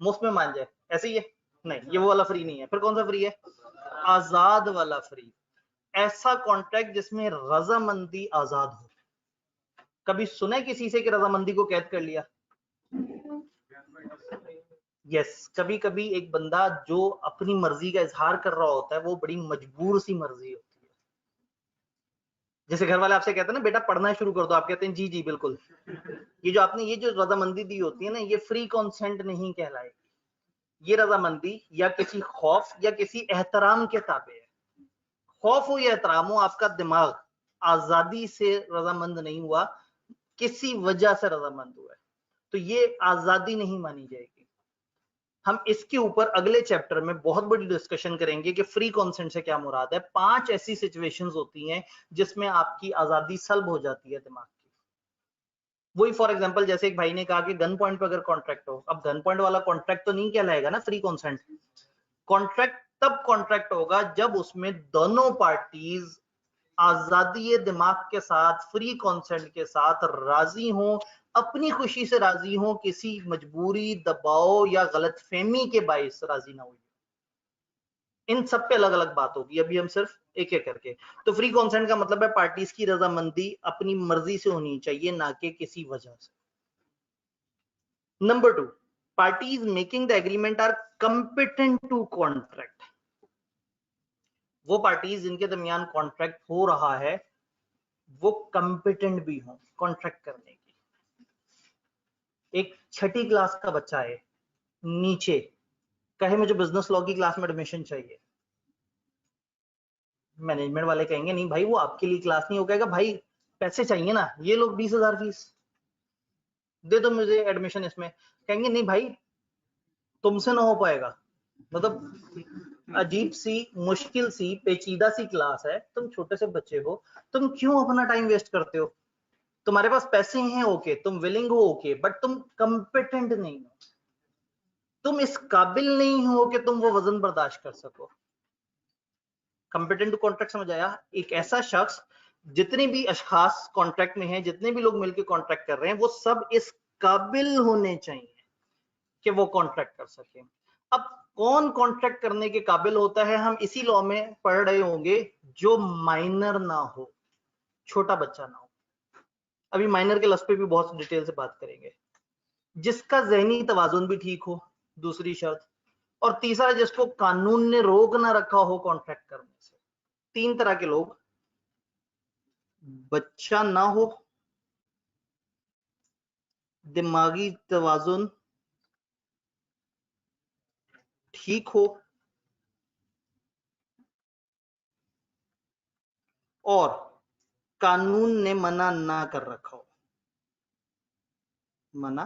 Speaker 1: मुफ्त में मान जाए, ऐसे ही है? नहीं, ये वो वाला फ्री नहीं है। फिर कौन सा फ्री है? आजाद वाला फ्री। ऐसा कॉन्ट्रैक्ट जिसमें रजामंदी आजाद हो। कभी सुने किसी से कि रजामंदी को कैद कर लिया? यस, कभी कभी एक बंदा जो अपनी मर्जी का इजहार कर रहा होता है वो बड़ी मजबूर सी मर्जी होती है। जैसे घर वाले आपसे कहते हैं ना बेटा पढ़ना शुरू कर दो, आप कहते हैं जी जी बिल्कुल। ये जो आपने ये जो रजामंदी दी होती है ना, ये फ्री कॉन्सेंट नहीं कहलाएगी। ये रजामंदी या किसी खौफ या किसी एहतराम के ताबे है। खौफ हो या एहतराम हो, आपका दिमाग आजादी से रजामंद नहीं हुआ, किसी वजह से रजामंद हुआ है, तो ये आजादी नहीं मानी जाएगी। हम इसके ऊपर अगले चैप्टर में बहुत बड़ी डिस्कशन करेंगे कि फ्री कॉन्सेंट से क्या मुराद है। 5 ऐसी सिचुएशंस होती हैं जिसमें आपकी आजादी सल्ब हो जाती है दिमाग की। वही फॉर एग्जांपल जैसे एक भाई ने कहा कि गन पॉइंट पे अगर कॉन्ट्रैक्ट हो, अब गन पॉइंट वाला कॉन्ट्रैक्ट तो नहीं कहलाएगा ना फ्री कॉन्सेंट। कॉन्ट्रैक्ट तब कॉन्ट्रैक्ट होगा जब उसमें दोनों पार्टीज आजादी दिमाग के साथ, फ्री कॉन्सेंट के साथ राजी हो, अपनी खुशी से राजी हो, किसी मजबूरी, दबाव या गलतफहमी के बायस राजी ना हुई। इन सब पे अलग अलग बात होगी, अभी हम सिर्फ एक एक करके। तो फ्री कॉन्सेंट का मतलब है पार्टीज की रजामंदी अपनी मर्जी से होनी चाहिए, ना कि किसी वजह से। Number 2, parties making the agreement are competent to contract. वो पार्टीज जिनके दरमियान कॉन्ट्रैक्ट हो रहा है वो कंपिटेंट भी हो कॉन्ट्रैक्ट करने की। एक 6ठी क्लास का बच्चा है, नीचे कहे मुझे बिजनेस लॉ की क्लास में एडमिशन चाहिए, मैनेजमेंट वाले कहेंगे नहीं भाई वो आपके लिए क्लास नहीं हो। कहेगा भाई पैसे चाहिए ना, ये लोग 20,000 फीस दे दो मुझे एडमिशन इसमें। कहेंगे नहीं भाई तुमसे ना हो पाएगा। मतलब अजीब सी, मुश्किल सी, पेचीदा सी क्लास है, तुम छोटे से बच्चे हो, तुम क्यों अपना टाइम वेस्ट करते हो? तुम्हारे पास पैसे हैं ओके, तुम विलिंग हो ओके, बट तुम कंपिटेंट नहीं हो, तुम इस काबिल नहीं हो कि तुम वो वजन बर्दाश्त कर सको। कंपिटेंट टू कॉन्ट्रैक्ट समझ आया? एक ऐसा शख्स, जितने भी अशखास कॉन्ट्रैक्ट में हैं, जितने भी लोग मिलकर कॉन्ट्रैक्ट कर रहे हैं, वो सब इस काबिल होने चाहिए कि वो कॉन्ट्रैक्ट कर सके। अब कौन कॉन्ट्रैक्ट करने के काबिल होता है, हम इसी लॉ में पढ़ रहे होंगे, जो माइनर ना हो, छोटा बच्चा ना हो। अभी माइनर के लफ्ज पे भी बहुत डिटेल से बात करेंगे। जिसका ज़हनी तवाजुन भी ठीक हो, दूसरी शर्त, और तीसरा जिसको कानून ने रोक ना रखा हो कॉन्ट्रैक्ट करने से। 3 तरह के लोग, बच्चा ना हो, दिमागी तवाजुन ठीक हो, और कानून ने मना ना कर रखा हो, मना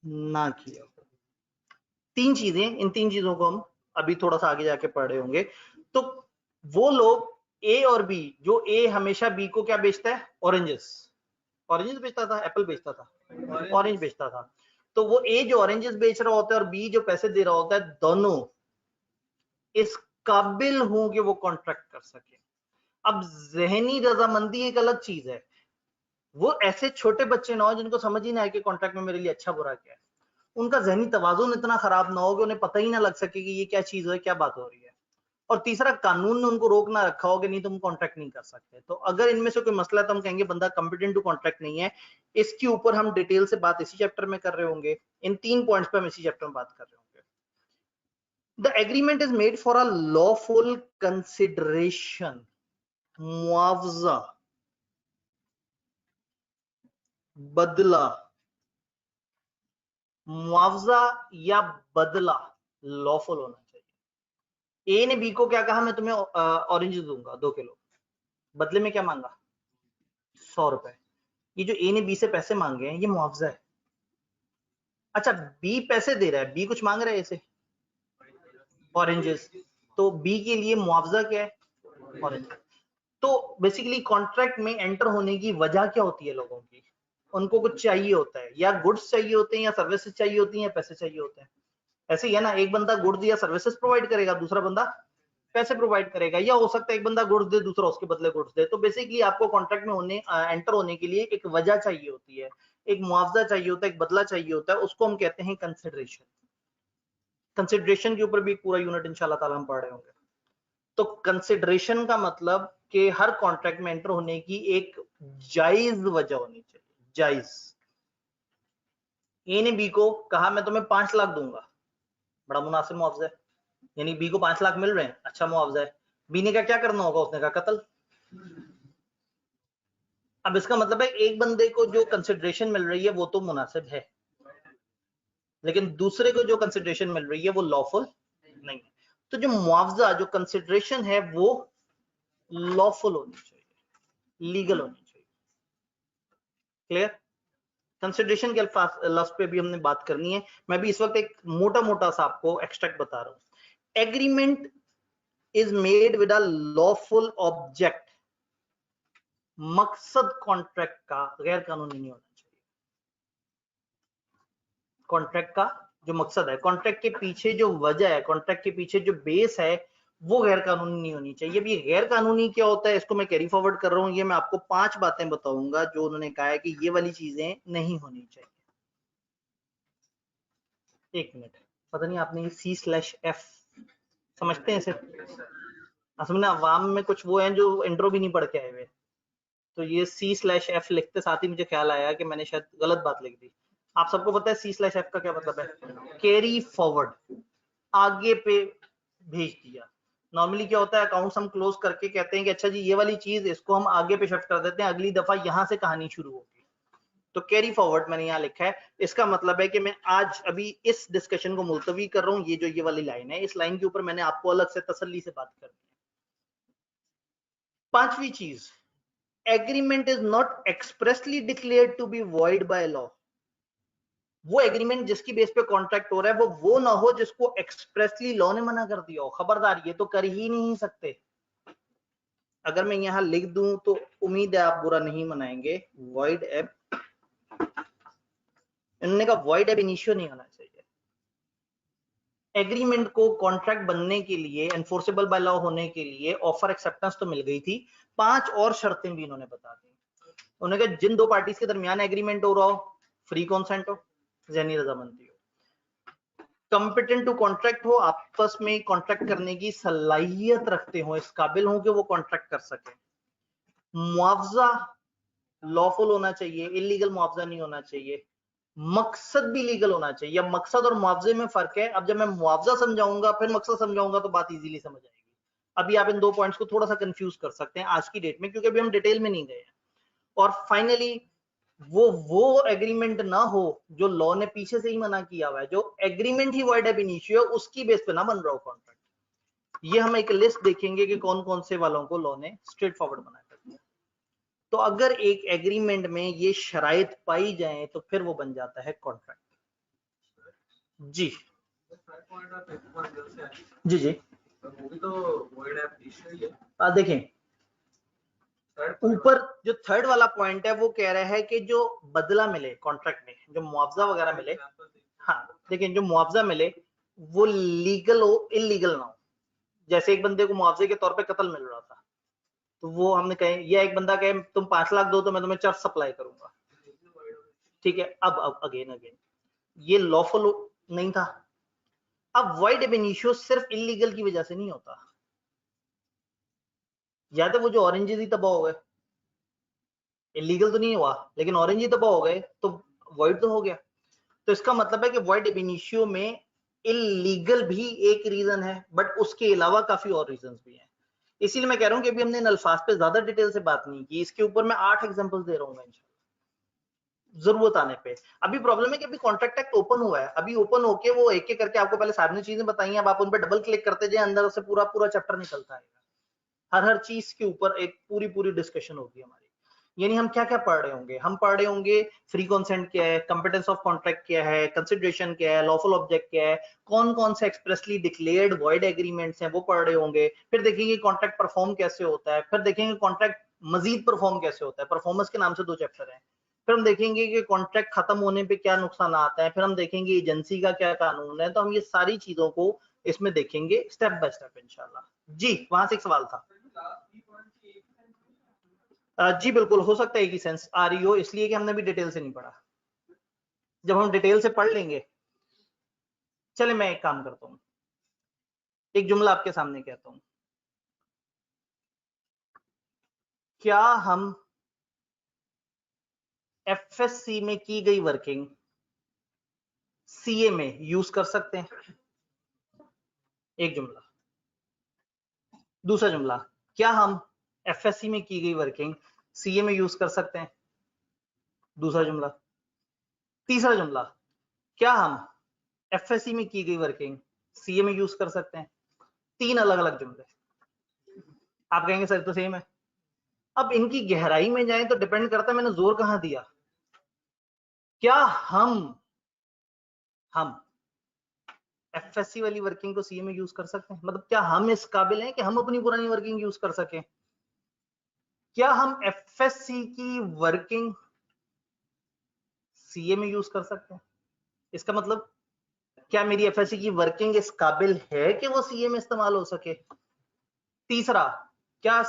Speaker 1: ना किया हो। 3 चीजें, इन 3 चीजों को हम अभी थोड़ा सा आगे जाके पढ़ रहे होंगे। तो वो लोग ए और बी, जो ए हमेशा बी को क्या बेचता है? ऑरेंजेस। ऑरेंजेस बेचता था, एप्पल बेचता था, ऑरेंज बेचता था। तो वो ए जो ऑरेंजेस बेच रहा होता है और बी जो पैसे दे रहा होता है, दोनों इस काबिल हों कि वो कॉन्ट्रैक्ट कर सके। अब जहनी रजामंदी एक अलग चीज है। वो ऐसे छोटे बच्चे ना हो जिनको समझ ही ना आए कि कॉन्ट्रैक्ट में मेरे लिए अच्छा बुरा क्या है, उनका जहनी तवाजुन इतना खराब ना हो कि उन्हें पता ही ना लग सके कि ये क्या चीज है, क्या बात हो रही है। और तीसरा, कानून ने उनको रोक ना रखा हो कि नहीं तुम कॉन्ट्रैक्ट नहीं कर सकते। तो अगर इनमें से कोई मसला है तो हम कहेंगे बंदा कंपिटेंट टू कॉन्ट्रैक्ट नहीं है। इसके ऊपर हम डिटेल से बात इसी चैप्टर में कर रहे होंगे। इन 3 पॉइंट्स पे हम इसी चैप्टर में बात कर रहे होंगे। The agreement is made for a lawful consideration, मुआवजा, बदला। मुआवजा या बदला लॉफुल होना चाहिए। ए ने बी को क्या कहा, मैं तुम्हें ऑरेंज दूंगा 2 किलो, बदले में क्या मांगा? 100 रुपए। ये जो ए ने बी से पैसे मांगे हैं ये मुआवजा है। अच्छा, बी पैसे दे रहा है, बी कुछ मांग रहा है इसे, ऑरेंजेस। तो बी के लिए मुआवजा क्या है? ऑरेंज। तो बेसिकली कॉन्ट्रैक्ट में एंटर होने की वजह क्या होती है लोगों की? उनको कुछ चाहिए होता है, या गुड्स चाहिए होते हैं, या सर्विसेज चाहिए होती हैं, या पैसे चाहिए होते हैं। ऐसे ही है ना, एक बंदा गुड्स या सर्विसेज प्रोवाइड करेगा, दूसरा बंदा पैसे प्रोवाइड करेगा, या हो सकता है एक बंदा गुड्स दे, दूसरा उसके बदले गुड्स दे। तो बेसिकली आपको कॉन्ट्रैक्ट में एंटर होने के लिए एक वजह चाहिए होती है, एक मुआवजा चाहिए होता है, एक बदला चाहिए होता है, उसको हम कहते हैं कंसिडरेशन। कंसिडरेशन के ऊपर भी पूरा यूनिट इंशाल्लाह ताला हम पढ़ रहे होंगे। तो कंसिडरेशन का मतलब कि हर कॉन्ट्रैक्ट में एंटर होने की एक जायज वजह होनी चाहिए, जायज। ए ने बी को कहा मैं तुम्हें 5 लाख दूंगा, बड़ा मुनासिब मुआवजा है, यानी बी को 5 लाख मिल रहे हैं, अच्छा मुआवजा है। बी ने क्या करना होगा, उसने कहा कत्ल। अब इसका मतलब है एक बंदे को जो कंसिडरेशन मिल रही है वो तो मुनासिब है, लेकिन दूसरे को जो कंसिडरेशन मिल रही है वो लॉफुल नहीं है। तो जो मुआवजा, जो कंसिडरेशन है वो लॉफुल होनी चाहिए, लीगल होनी चाहिए। क्लियर? कंसिडरेशन के लफ्ज पे भी हमने बात करनी है। मैं भी इस वक्त एक मोटा मोटा सा आपको एक्सट्रैक्ट बता रहा हूं। Agreement is made with a lawful object. मकसद कॉन्ट्रैक्ट का गैर कानूनी नहीं होना चाहिए। कॉन्ट्रैक्ट का जो मकसद है, कॉन्ट्रैक्ट के पीछे जो वजह है, कॉन्ट्रैक्ट के पीछे जो बेस है, वो गैर कानूनी नहीं होनी चाहिए। अब ये गैर कानूनी क्या होता है, इसको मैं कैरी फॉरवर्ड कर रहा हूं। ये मैं आपको 5 बातें बताऊंगा जो उन्होंने कहा है कि ये वाली चीजें नहीं होनी चाहिए। एक मिनट, पता नहीं आपने ये C/F समझते हैं इसे? असल में अवाम में कुछ वो हैं जो इंट्रो भी नहीं पढ़ के आए हुए, तो ये C/F लिखते साथ ही मुझे ख्याल आया कि मैंने शायद गलत बात लिख दी। आप सबको पता है C/F का क्या मतलब है? कैरी फॉरवर्ड, आगे पे भेज दिया। नॉर्मली क्या होता है, अकाउंट्स हम क्लोज करके कहते हैं कि अच्छा जी ये वाली चीज इसको हम आगे पे शिफ्ट कर देते हैं, अगली दफा यहां से कहानी शुरू होगी। तो कैरी फॉरवर्ड मैंने यहाँ लिखा है, इसका मतलब है कि मैं आज अभी इस डिस्कशन को मुलतवी कर रहा हूँ। ये जो ये वाली लाइन है, इस लाइन के ऊपर मैंने आपको अलग से तसल्ली से बात करनी है। 5वीं चीज, agreement is not expressly declared to be void by law. वो एग्रीमेंट जिसकी बेस पे कॉन्ट्रैक्ट हो रहा है वो ना हो जिसको एक्सप्रेसली लॉ ने मना कर दिया हो। खबरदार, ये तो कर ही नहीं सकते। अगर मैं यहां लिख दूं तो उम्मीद है आप बुरा नहीं मनाएंगे, वॉइड एब, इन्होंने कहा वॉइड एब इनिशियो नहीं होना चाहिए। एग्रीमेंट को कॉन्ट्रैक्ट बनने के लिए, एनफोर्सेबल बाय लॉ होने के लिए ऑफर एक्सेप्टेंस तो मिल गई थी, 5 और शर्तें भी इन्होंने बता दी। उन्होंने कहा जिन 2 पार्टीज के दरमियान एग्रीमेंट हो रहा हो, फ्री कॉन्सेंट हो, ज़हनी रजामंदी हो, कॉम्पिटेंट टू कॉन्ट्रैक्ट हो, आपस में कॉन्ट्रैक्ट करने की सलाहियत रखते हो, इस काबिल हो कि वो कॉन्ट्रैक्ट कर सके, मुआवजा लॉफुल होना चाहिए, इलीगल मुआवजा नहीं होना चाहिए, मकसद भी लीगल होना चाहिए। अब मकसद और मुआवजे में फर्क है। अब जब मैं मुआवजा समझाऊंगा फिर मकसद समझाऊंगा तो बात इजीली समझ आएगी। अभी आप इन 2 पॉइंट्स को थोड़ा सा कंफ्यूज कर सकते हैं आज की डेट में, क्योंकि अभी हम डिटेल में नहीं गए। और फाइनली वो एग्रीमेंट ना हो जो लॉ ने पीछे से ही मना किया हुआ है, जो एग्रीमेंट ही वॉइड एब इनिशियो, उसकी बेस पे ना बन रहा हो कॉन्ट्रैक्ट। ये हम एक लिस्ट देखेंगे कि कौन कौन से वालों को लॉ ने स्ट्रेट फॉरवर्ड बनाया। तो अगर एक एग्रीमेंट में ये शराइत पाई जाए तो फिर वो बन जाता है कॉन्ट्रैक्ट। जी जी जी, देखें ऊपर जो थर्ड वाला पॉइंट है वो कह रहा है कि जो बदला मिले कॉन्ट्रैक्ट में, जो मुआवजा वगैरह मिले, हाँ लेकिन जो मुआवजा मिले वो लीगल हो, इलीगल ना हो। जैसे एक बंदे को मुआवजे के तौर पे कत्ल मिल रहा था, तो वो हमने कहे, या एक बंदा कहे तुम 5 लाख दो तो मैं तुम्हें चर्च सप्लाई करूंगा, ठीक है। अब अगेन ये लॉफुल नहीं था। अब वॉइड एब इनिशियो सिर्फ इलीगल की वजह से नहीं होता, या तो वो जो ऑरेंजेस ही तबाह हो गए, इलीगल तो नहीं हुआ लेकिन ऑरेंज ही तबाह हो गए, तो वॉइड तो हो गया। तो इसका मतलब है कि वॉइड एब इनिशियो में इलीगल भी एक रीजन है, बट उसके अलावा काफी और रीजंस भी हैं। इसीलिए मैं कह रहा हूं कि अभी हमने इन अल्फाज पे ज्यादा डिटेल से बात नहीं की, इसके ऊपर मैं 8 एग्जांपल्स दे रहा हूँ जरूरत आने पे। अभी प्रॉब्लम है कि अभी कॉन्ट्रैक्ट एक्ट ओपन हुआ है, अभी ओपन होके वो एक एक करके आपको पहले सारी चीजें बताई, अब आप उन पे डबल क्लिक करते जाए, अंदर से पूरा पूरा चैप्टर निकलता है। हर चीज के ऊपर एक पूरी पूरी डिस्कशन होगी हमारी। यानी हम क्या क्या पढ़ रहे होंगे, हम पढ़ रहे होंगे फ्री कॉन्सेंट क्या है, कंपिटेंस ऑफ कॉन्ट्रैक्ट क्या है, कंसिडरेशन क्या है, लॉफुल ऑब्जेक्ट क्या है, कौन कौन से एक्सप्रेसली डिक्लेयर्ड वॉइड एग्रीमेंट्स हैं वो पढ़ रहे होंगे। फिर देखेंगे कॉन्ट्रैक्ट परफॉर्म कैसे होता है, फिर देखेंगे कॉन्ट्रैक्ट मजीद परफॉर्म कैसे होता है। परफॉर्मेंस के नाम से 2 चैप्टर हैं, फिर हम देखेंगे कि कॉन्ट्रैक्ट खत्म होने पे क्या नुकसान आता है, फिर हम देखेंगे एजेंसी का क्या कानून है। तो हम ये सारी चीजों को इसमें देखेंगे स्टेप बाय स्टेप इंशाल्लाह। जी वहां से एक सवाल था। जी बिल्कुल हो सकता है एक ही सेंस आ रही हो, इसलिए कि हमने भी डिटेल से नहीं पढ़ा। जब हम डिटेल से पढ़ लेंगे, चले मैं एक काम करता हूँ, एक जुमला आपके सामने कहता हूँ। क्या हम एफएससी में की गई वर्किंग सीए में यूज कर सकते हैं? एक जुमला। दूसरा जुमला, क्या हम एफएससी में की गई वर्किंग सीए में यूज कर सकते हैं? दूसरा जुमला। तीसरा जुमला, क्या हम एफएससी में की गई वर्किंग सीए में यूज कर सकते हैं? तीन अलग अलग जुमले। आप कहेंगे सर तो सेम है। अब इनकी गहराई में जाएं तो डिपेंड करता है मैंने जोर कहां दिया। क्या हम एफएससी वाली वर्किंग को सीए में यूज कर सकते हैं? मतलब क्या हम इस काबिल हैं कि हम अपनी पुरानी वर्किंग यूज कर सकें? क्या हम एफएससी की वर्किंग सीए में यूज कर सकते हैं? इसका मतलब क्या मेरी एफएससी की वर्किंग इस काबिल है कि वो सीए में इस्तेमाल हो सके? तीसरा, क्या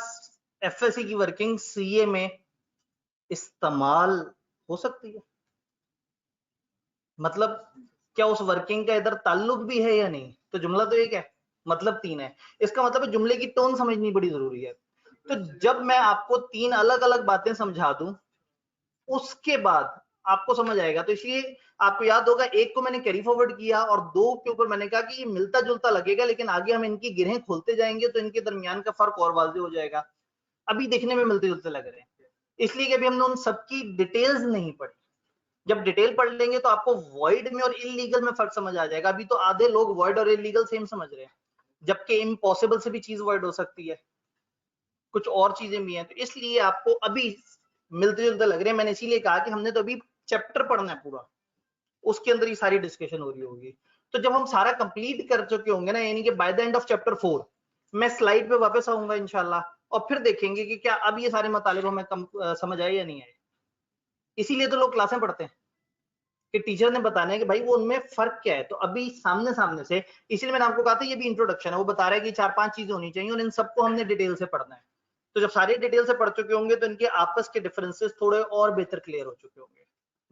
Speaker 1: एफएससी की वर्किंग सीए में इस्तेमाल हो सकती है? मतलब क्या उस वर्किंग का इधर ताल्लुक भी है या नहीं? तो जुमला तो एक है, मतलब तीन है। इसका मतलब है जुमले की टोन समझनी बड़ी जरूरी है। तो जब मैं आपको तीन अलग अलग बातें समझा दूं, उसके बाद आपको समझ आएगा। तो इसलिए आपको याद होगा, एक को मैंने कैरी फॉरवर्ड किया और दो के ऊपर मैंने कहा कि ये मिलता जुलता लगेगा, लेकिन आगे हम इनकी गिरहें खोलते जाएंगे तो इनके दरमियान का फर्क और वाज़ेह हो जाएगा। अभी देखने में मिलते जुलते लग रहे हैं, इसलिए कि अभी हमने उन सबकी डिटेल्स नहीं पढ़ी। जब डिटेल पढ़ लेंगे तो आपको वॉइड में और इलीगल में फर्क समझ आ जाएगा। अभी तो आधे लोग वॉइड और इलीगल सेम समझ रहे हैं, जबकि इम्पॉसिबल से भी चीज वॉइड हो सकती है, कुछ और चीजें भी हैं। तो इसलिए आपको अभी मिलते जुलते लग रहे हैं। मैंने इसीलिए कहा कि हमने तो अभी चैप्टर पढ़ना है पूरा, उसके अंदर ही सारी डिस्कशन हो रही होगी। तो जब हम सारा कंप्लीट कर चुके होंगे ना, यानी कि by the end of chapter 4 मैं स्लाइड पे वापस आऊंगा इंशाल्लाह, और फिर देखेंगे कि क्या अब ये सारे मतलब हमें समझ आए या नहीं आए। इसीलिए तो लोग क्लासें पढ़ते हैं कि टीचर ने बताना है कि भाई वो उनमें फर्क क्या है। तो अभी सामने सामने से, इसलिए मैंने आपको कहा था ये भी इंट्रोडक्शन है, वो बता रहा है कि 4-5 चीजें होनी चाहिए और इन सबको हमने डिटेल से पढ़ना है। तो जब सारे डिटेल से पढ़ चुके होंगे तो इनके आपस के डिफरेंसेस थोड़े और बेहतर क्लियर हो चुके होंगे।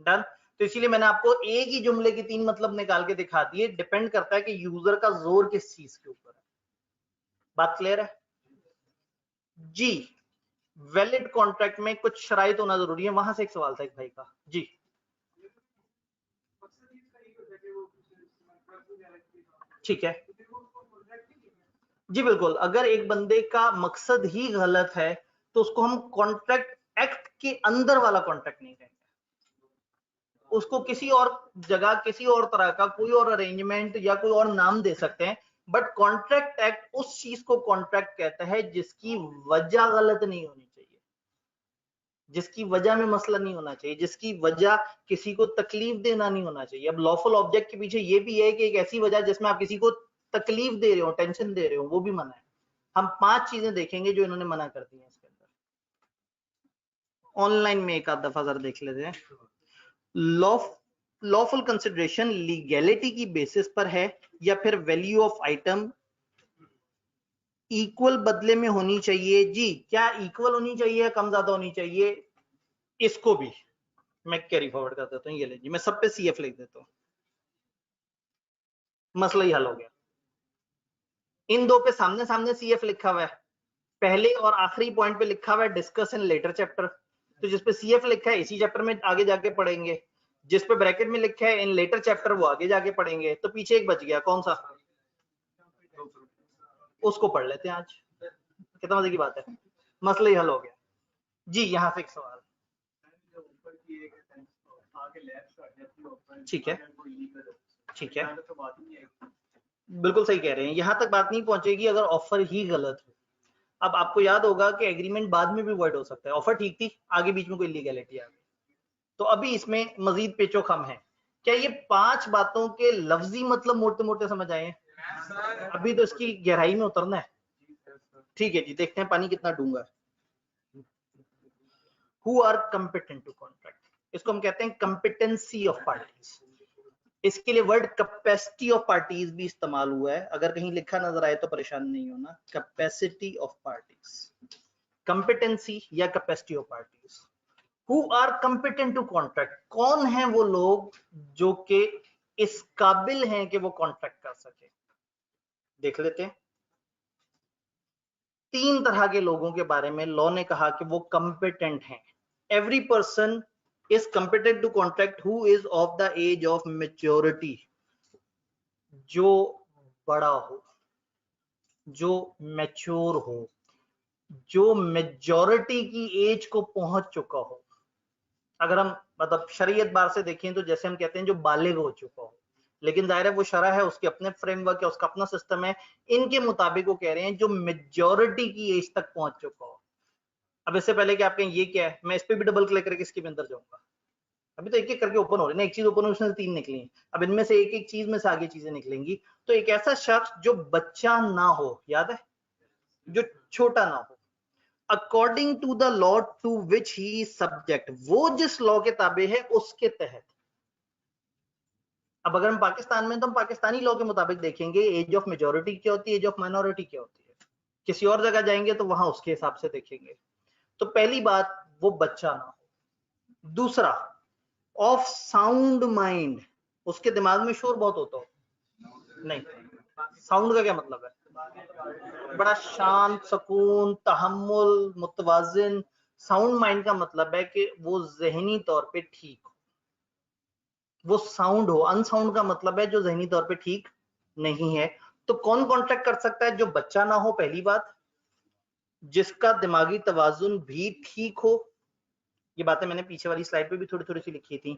Speaker 1: डन। तो इसीलिए मैंने आपको एक ही जुमले की तीन मतलब निकाल के दिखा दिए। डिपेंड करता है कि यूजर का जोर किस चीज के ऊपर है। बात क्लियर है जी? वैलिड कॉन्ट्रैक्ट में कुछ शराइत होना जरूरी है। वहां से एक सवाल था एक भाई का। जी ठीक है जी बिल्कुल। अगर एक बंदे का मकसद ही गलत है तो उसको हम कॉन्ट्रैक्ट एक्ट के अंदर वाला कॉन्ट्रैक्ट नहीं कहेंगे। उसको किसी और जगह किसी और तरह का कोई और अरेंजमेंट या कोई और नाम दे सकते हैं, बट कॉन्ट्रैक्ट एक्ट उस चीज को कॉन्ट्रैक्ट कहता है जिसकी वजह गलत नहीं होनी चाहिए, जिसकी वजह में मसला नहीं होना चाहिए, जिसकी वजह किसी को तकलीफ देना नहीं होना चाहिए। अब लॉफुल ऑब्जेक्ट के पीछे ये भी है कि एक ऐसी वजह जिसमें आप किसी को तकलीफ दे रहे हो, टेंशन दे रहे हो, वो भी मना है। हम 5 चीजें देखेंगे जो इन्होंने मना कर दी है इसके अंदर। ऑनलाइन में एक आध दफा जरा देख लेते हैं। लॉफुल कंसिडरेशन लीगैलिटी की बेसिस पर है या फिर वैल्यू ऑफ आइटम इक्वल बदले में होनी चाहिए? जी क्या इक्वल होनी चाहिए या कम ज्यादा होनी चाहिए? इसको भी मैं कैरी फॉरवर्ड कर देता हूँ। ये ले जी, मैं सब पे सीएफ लिख देता हूँ, मसला ही हल हो गया। इन दो पे सामने सामने सीएफ लिखा हुआ है, पहले और आखिरी पॉइंट पे लिखा हुआ है डिस्कस इन लेटर चैप्टर। तो जिस पे सीएफ लिखा है इसी चैप्टर में आगे जाके पढ़ेंगे, जिस पे ब्रैकेट में लिखा है इन लेटर चैप्टर वो आगे जाके पढ़ेंगे। तो पीछे एक बच गया, कौन सा? उसको पढ़ लेते हैं आज। कितना मजे की बात है, मसला ही हल हो गया। जी यहाँ से एक सवाल। ठीक है ठीक है, बिल्कुल सही कह रहे हैं। यहां तक बात नहीं पहुंचेगी अगर ऑफर ही गलत हो। अब आपको याद होगा कि एग्रीमेंट बाद में भी वॉइड हो सकता है। ऑफर ठीक थी, आगे बीच में कोई इलीगैलिटी आ गई, तो अभी इसमें मजीद पेचो खम है। क्या ये 5 बातों के लफ्जी मतलब मोटे मोटे समझ आए हैं? अभी तो इसकी गहराई में उतरना है। ठीक है जी, देखते हैं पानी कितना डूंगा है। Who are competent to contract? इसको हम कहते हैं कंपिटेंसी ऑफ पार्टीज। इसके लिए वर्ड कैपेसिटी ऑफ पार्टीज भी इस्तेमाल हुआ है, अगर कहीं लिखा नजर आए तो परेशान नहीं होना। कैपेसिटी ऑफ पार्टीज, कंपिटेंसी या capacity of parties. Who are competent to contract, कौन है वो लोग जो कि इस काबिल हैं कि वो कॉन्ट्रैक्ट कर सके। देख लेते हैं, 3 तरह के लोगों के बारे में लॉ ने कहा कि वो कंपिटेंट हैं। Every person is competent to contract who is of the age of maturity, जो बड़ा हो, जो मैच्योर हो, जो मेजॉरिटी की एज को पहुंच चुका हो। अगर हम मतलब शरीयत बार से देखें तो जैसे हम कहते हैं जो बालिग हो चुका हो, लेकिन जाहिर है वो शरह है, उसके अपने फ्रेमवर्क है, उसका अपना सिस्टम है। इनके मुताबिक वो कह रहे हैं जो मेजॉरिटी की एज तक पहुंच चुका हो। अब इससे पहले कि आप कहें ये क्या है, मैं इस पे भी डबल क्लिक करके इसके अंदर जाऊंगा। अभी तो एक एक करके ओपन हो रही है ना, एक चीज ओपन हुई उसमें से 3 निकली हैं, अब इनमें से एक एक चीज में से आगे चीजें निकलेंगी। तो एक ऐसा शख्स जो बच्चा ना हो, याद है, जो छोटा ना हो, according to the law to which he subject, वो जिस लॉ के ताबे है उसके तहत। अब अगर हम पाकिस्तान में तो हम पाकिस्तानी लॉ के मुताबिक देखेंगे एज ऑफ मेजोरिटी क्या होती है, एज ऑफ माइनॉरिटी क्या होती है। किसी और जगह जाएंगे तो वहां उसके हिसाब से देखेंगे। तो पहली बात, वो बच्चा ना हो। दूसरा, ऑफ साउंड माइंड, उसके दिमाग में शोर बहुत होता हो। नहीं, साउंड का क्या मतलब है, बड़ा शांत, सुकून, तहम्मुल, मुतवाजिन। साउंड माइंड का मतलब है कि वो जहनी तौर पे ठीक हो, वो साउंड हो। अनसाउंड का मतलब है जो जहनी तौर पे ठीक नहीं है। तो कौन कॉन्ट्रैक्ट कर सकता है, जो बच्चा ना हो, पहली बात, जिसका दिमागी तवाजुन भी ठीक हो। ये बातें मैंने पीछे वाली स्लाइड पे भी थोड़ी थोड़ी सी लिखी थी।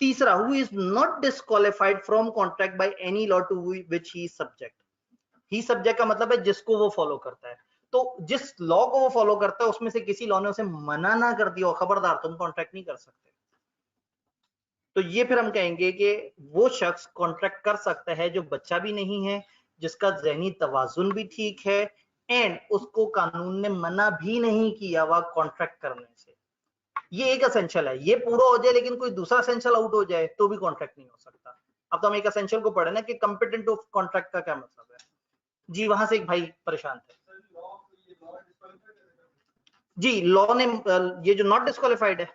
Speaker 1: तीसरा, who is not disqualified from contract by any law to which he subject. He subject का मतलब है जिसको वो फॉलो करता है। तो जिस लॉ को वो फॉलो करता है उसमें से किसी लॉ ने उसे मना ना कर दिया, खबरदार तुम कॉन्ट्रैक्ट नहीं कर सकते, तो ये फिर हम कहेंगे कि वो शख्स कॉन्ट्रैक्ट कर सकता है जो बच्चा भी नहीं है, जिसका जहनी तवाजुन भी ठीक है, एंड उसको कानून ने मना भी नहीं किया हुआ कॉन्ट्रैक्ट करने से। ये एक एसेंशियल है, ये पूरा हो जाए लेकिन कोई दूसरा एसेंशियल आउट हो जाए तो भी कॉन्ट्रैक्ट नहीं हो सकता। अब तो हम एक एसेंशियल को पढ़े ना कि कंपिटेंट ऑफ कॉन्ट्रैक्ट का क्या मतलब है। जी, वहां से एक भाई परेशान थे। जी, लॉ ने ये जो नॉट डिस्क्वालिफाइड है,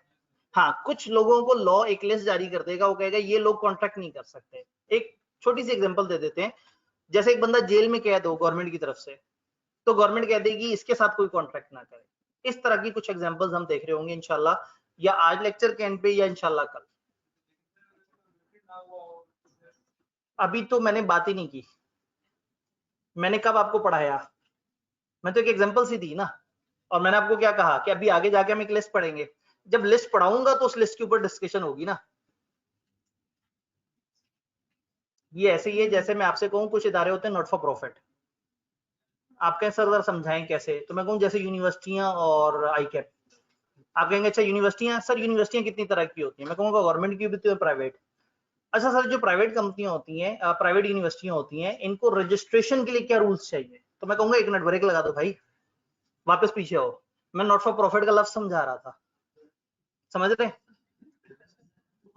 Speaker 1: हाँ, कुछ लोगों को लॉ एक लिस्ट जारी कर देगा, वो कहेगा ये लोग कॉन्ट्रैक्ट नहीं कर सकते। एक छोटी सी एग्जांपल दे देते हैं, जैसे एक बंदा जेल में कैद हो गवर्नमेंट की तरफ से, तो गवर्नमेंट कह देगी इसके साथ कोई कॉन्ट्रैक्ट ना करे। इस तरह की कुछ एग्जांपल्स हम देख रहे होंगे इंशाल्लाह, या आज लेक्चर के एंड पे या इंशाल्लाह कल। अभी तो मैंने बात ही नहीं की, मैंने कब आपको पढ़ाया, मैं तो एक एग्जांपल सी दी ना। और मैंने आपको क्या कहा कि अभी आगे जाके हम एक लिस्ट पढ़ेंगे, जब लिस्ट पढ़ाऊंगा तो उस लिस्ट के ऊपर डिस्कशन होगी ना। ये ऐसे ही है जैसे मैं आपसे कहूं कुछ इदारे होते हैं नॉट फॉर प्रॉफिट, आप कहें सर जरा समझाएं कैसे, तो मैं कहूं जैसे यूनिवर्सिटियां और आईकैप। आप कहेंगे अच्छा यूनिवर्सिटियां, सर यूनिवर्सिटियां कितनी तरह की होती हैं, मैं कहूंगा गवर्नमेंट की भी होती है, प्राइवेट। अच्छा सर, जो प्राइवेट कंपनियां होती हैं, प्राइवेट यूनिवर्सिटियां होती हैं, इनको रजिस्ट्रेशन के लिए क्या रूल्स चाहिए, तो मैं कहूंगा एक मिनट ब्रेक लगा दो भाई, वापस पीछे आओ, मैं नॉट फॉर प्रॉफिट का लफ्ज समझा रहा था। समझ रहे हैं,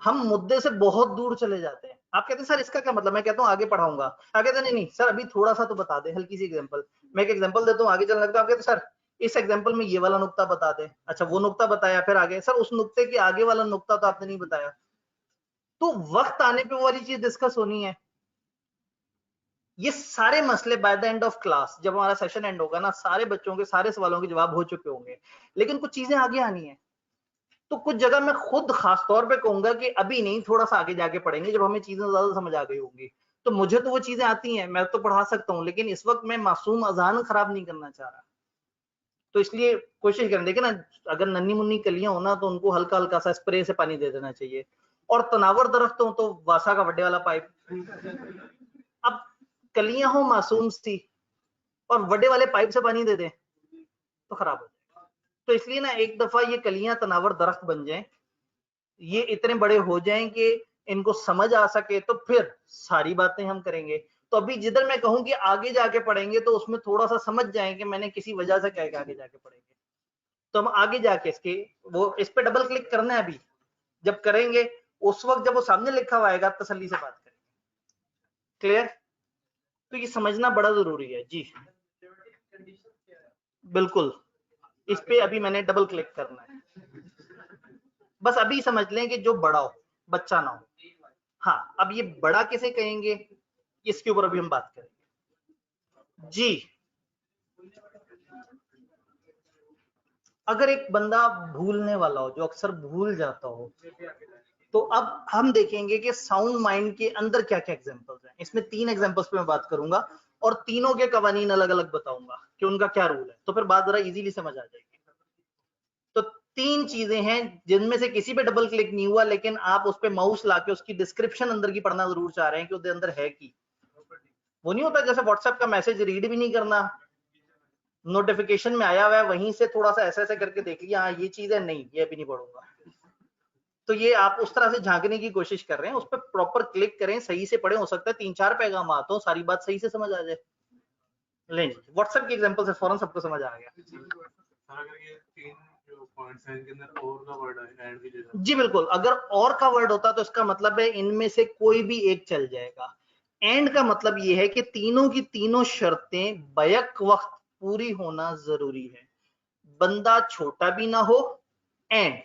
Speaker 1: हम मुद्दे से बहुत दूर चले जाते हैं। आप कहते हैं सर इसका क्या मतलब, मैं कहता हूँ आगे पढ़ाऊंगा, आप कहते हैं नहीं नहीं सर अभी थोड़ा सा तो बता दे, हल्की सी एग्जांपल। मैं एक एग्जांपल देता हूँ, आगे चलने लगता है, आप कहते हैं सर इस एग्जांपल में ये वाला नुक्ता बता दे। अच्छा, वो नुक्ता बताया, फिर आगे सर उस नुक्ते के आगे वाला नुक्ता तो आपने नहीं बताया। तो वक्त आने पे वो वाली चीज डिस्कस होनी है। ये सारे मसले by the end of class, जब हमारा सेशन एंड होगा ना, सारे बच्चों के सारे सवालों के जवाब हो चुके होंगे, लेकिन कुछ चीजें आगे आनी है। तो कुछ जगह मैं खुद खास तौर पे कहूंगा कि अभी नहीं, थोड़ा सा आगे जाके पढ़ेंगे जब हमें चीजें ज्यादा समझ आ गई होंगी। तो मुझे तो वो चीजें आती हैं, मैं तो पढ़ा सकता हूँ, लेकिन इस वक्त मैं मासूम अजान खराब नहीं करना चाह रहा। तो इसलिए कोशिश करें, देखिए ना, अगर नन्ही मुन्नी कलियां हो ना तो उनको हल्का हल्का सा स्प्रे से पानी दे देना चाहिए, और तनावर दरख्त हो तो वासा का बड़े वाला पाइप। अब कलियां हो मासूम सी और बड़े वाले पाइप से पानी दे दें तो खराब हो जाएगा। तो इसलिए ना एक दफा ये कलियां तनावर दरख्त बन जाएं, ये इतने बड़े हो जाएं कि इनको समझ आ सके, तो फिर सारी बातें हम करेंगे। तो अभी जिधर मैं कहूं कि आगे जाके पढ़ेंगे तो उसमें थोड़ा सा समझ जाएं कि मैंने किसी वजह से क्या आगे जाके पढ़ेंगे। तो हम आगे जाके इसके वो इस पे डबल क्लिक करना है अभी, जब करेंगे उस वक्त जब वो सामने लिखा हुआ आएगा तसल्ली से बात करेंगे। क्लियर? तो ये समझना बड़ा जरूरी है जी। बिल्कुल, इस पे अभी मैंने डबल क्लिक करना है। बस अभी समझ लें कि जो बड़ा हो बच्चा ना हो। हाँ, अब ये बड़ा किसे कहेंगे इसके ऊपर अभी हम बात करेंगे जी। अगर एक बंदा भूलने वाला हो, जो अक्सर भूल जाता हो, तो अब हम देखेंगे कि साउंड माइंड के अंदर क्या क्या एग्जांपल्स हैं। इसमें 3 एग्जांपल्स पे मैं बात करूंगा और तीनों के कवानीन अलग अलग बताऊंगा कि उनका क्या रूल है, तो फिर बात जरा इजीली समझ आ जाएगी। तो 3 चीजें हैं जिनमें से किसी पे डबल क्लिक नहीं हुआ, लेकिन आप उस पे माउस लाके उसकी डिस्क्रिप्शन अंदर की पढ़ना जरूर चाह रहे हैं कि उसके अंदर है की। वो नहीं होता जैसे व्हाट्सएप का मैसेज रीड भी नहीं करना, नोटिफिकेशन में आया हुआ है वहीं से थोड़ा सा ऐसे ऐसे करके देख लिया, हाँ ये चीज है, नहीं ये भी नहीं पढ़ूंगा। तो ये आप उस तरह से झांकने की कोशिश कर रहे हैं, उस पर प्रॉपर क्लिक करें, सही से पढ़ें, हो सकता है 3-4 पैगाम आते हो, सारी बात सही से समझ आ जाए। लें जी, व्हाट्सएप के एग्जांपल से फौरन सबको समझ आ गया। जी बिल्कुल, अगर और का वर्ड होता तो इसका मतलब है इनमें से कोई भी एक चल जाएगा। एंड का मतलब ये है कि तीनों की तीनों शर्तें बैक वक्त पूरी होना जरूरी है। बंदा छोटा भी ना हो, एंड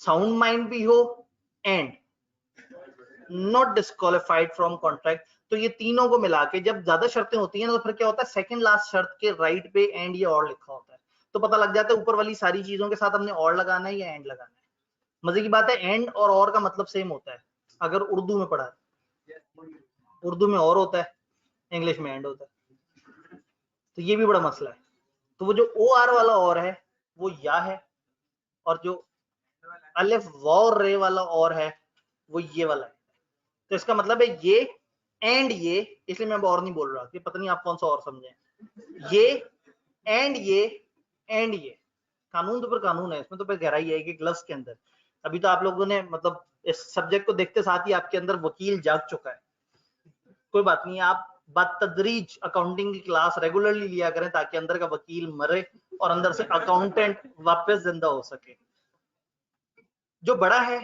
Speaker 1: साउंड माइंड भी हो, and not disqualified from contract. तो ये तीनों को मिला के जब ज्यादा शर्तें होती हैं तो फिर क्या होता है, सेकंड लास्ट शर्त के राइट पे एंड ये और लिखा होता है, तो पता लग जाता है ऊपर वाली सारी चीजों के साथ हमने और लगाना है या एंड लगाना है। मजे की बात है, एंड और का मतलब सेम होता है। अगर उर्दू में पढ़ा है, उर्दू में और होता है, इंग्लिश में एंड होता है, तो ये भी बड़ा मसला है। तो वो जो ओ आर वाला और है वो या है, और जो अलिफ वॉर रे वाला और है वो ये वाला है। तो इसका मतलब है ये एंड ये, इसलिए मैं और नहीं बोल रहा कि पता नहीं आप कौन सा और समझे, ये एंड ये एंड ये। कानून तो फिर कानून है, इसमें तो फिर गहराई है कि ग्लव्स के अंदर। अभी तो आप लोगों ने मतलब इस सब्जेक्ट को देखते साथ ही आपके अंदर वकील जाग चुका है। कोई बात नहीं, आप बतदरीज अकाउंटिंग की क्लास रेगुलरली लिया करें ताकि अंदर का वकील मरे और अंदर से अकाउंटेंट वापस जिंदा हो सके। जो बड़ा है,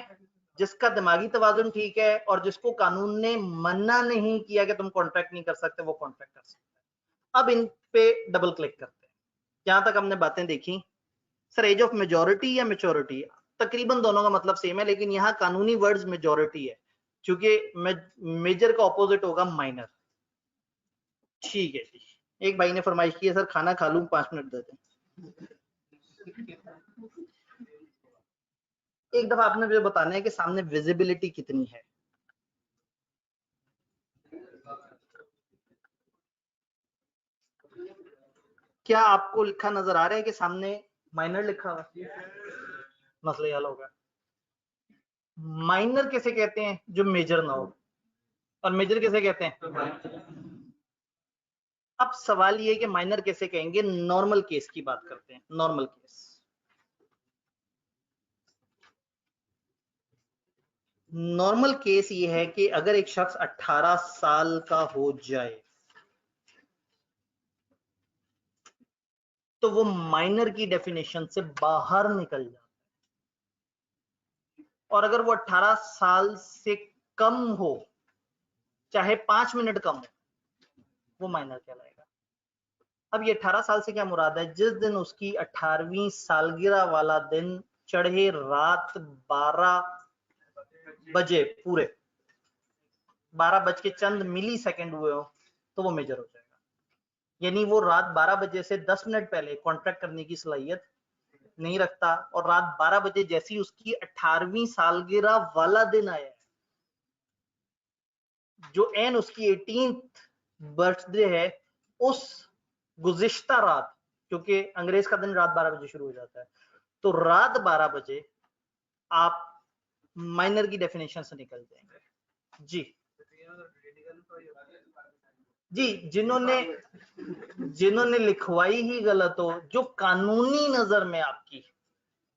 Speaker 1: जिसका दिमागी तवाजुन ठीक है और जिसको कानून ने मना नहीं किया कि तुम कॉन्ट्रैक्ट नहीं कर सकते, वो कॉन्ट्रैक्ट कर सकते हैं। अब इन पे डबल क्लिक करते हैं। यहां तक हमने बातें देखी। सर एज ऑफ मेजोरिटी या मेच्योरिटी, तकरीबन दोनों का मतलब सेम है, लेकिन यहाँ कानूनी वर्ड्स मेजोरिटी है क्योंकि मेजर का ऑपोजिट होगा माइनर। ठीक है जी। एक भाई ने फरमाइश की है सर खाना खा लूं, 5 मिनट दे दें। एक दफा आपने मुझे बताना है कि सामने विजिबिलिटी कितनी है। क्या आपको लिखा नजर आ रहा है कि सामने माइनर लिखा हुआ है? मसला हल होगा। माइनर किसे कहते हैं? जो मेजर ना हो। और मेजर किसे कहते हैं? अब सवाल ये है कि माइनर कैसे कहेंगे। नॉर्मल केस की बात करते हैं। नॉर्मल केस, नॉर्मल केस ये है कि अगर एक शख्स 18 साल का हो जाए तो वो माइनर की डेफिनेशन से बाहर निकल जाता है। और अगर वो 18 साल से कम हो, चाहे 5 मिनट कम हो, वो माइनर कहलाएगा। अब ये 18 साल से क्या मुराद है? जिस दिन उसकी 18वीं सालगिरह वाला दिन चढ़े रात 12 बजे, पूरे 12 बज के चंद मिली सेकेंड हुए हो, तो वो मेजर हो जाएगा। यानी वो रात 12 बजे से 10 मिनट पहले कॉन्ट्रैक्ट करने की सलाहियत नहीं रखता, और रात 12 बजे जैसी उसकी 18वीं सालगिरह वाला दिन आया है, जो एन उसकी 18th बर्थडे है, उस गुज़िश्ता रात, क्योंकि अंग्रेज का दिन रात 12 बजे शुरू हो जाता है, तो रात 12 बजे आप माइनर की डेफिनेशन से निकल जाएंगे जी। जी, जिन्होंने लिखवाई ही गलत हो, जो कानूनी नजर में आपकी,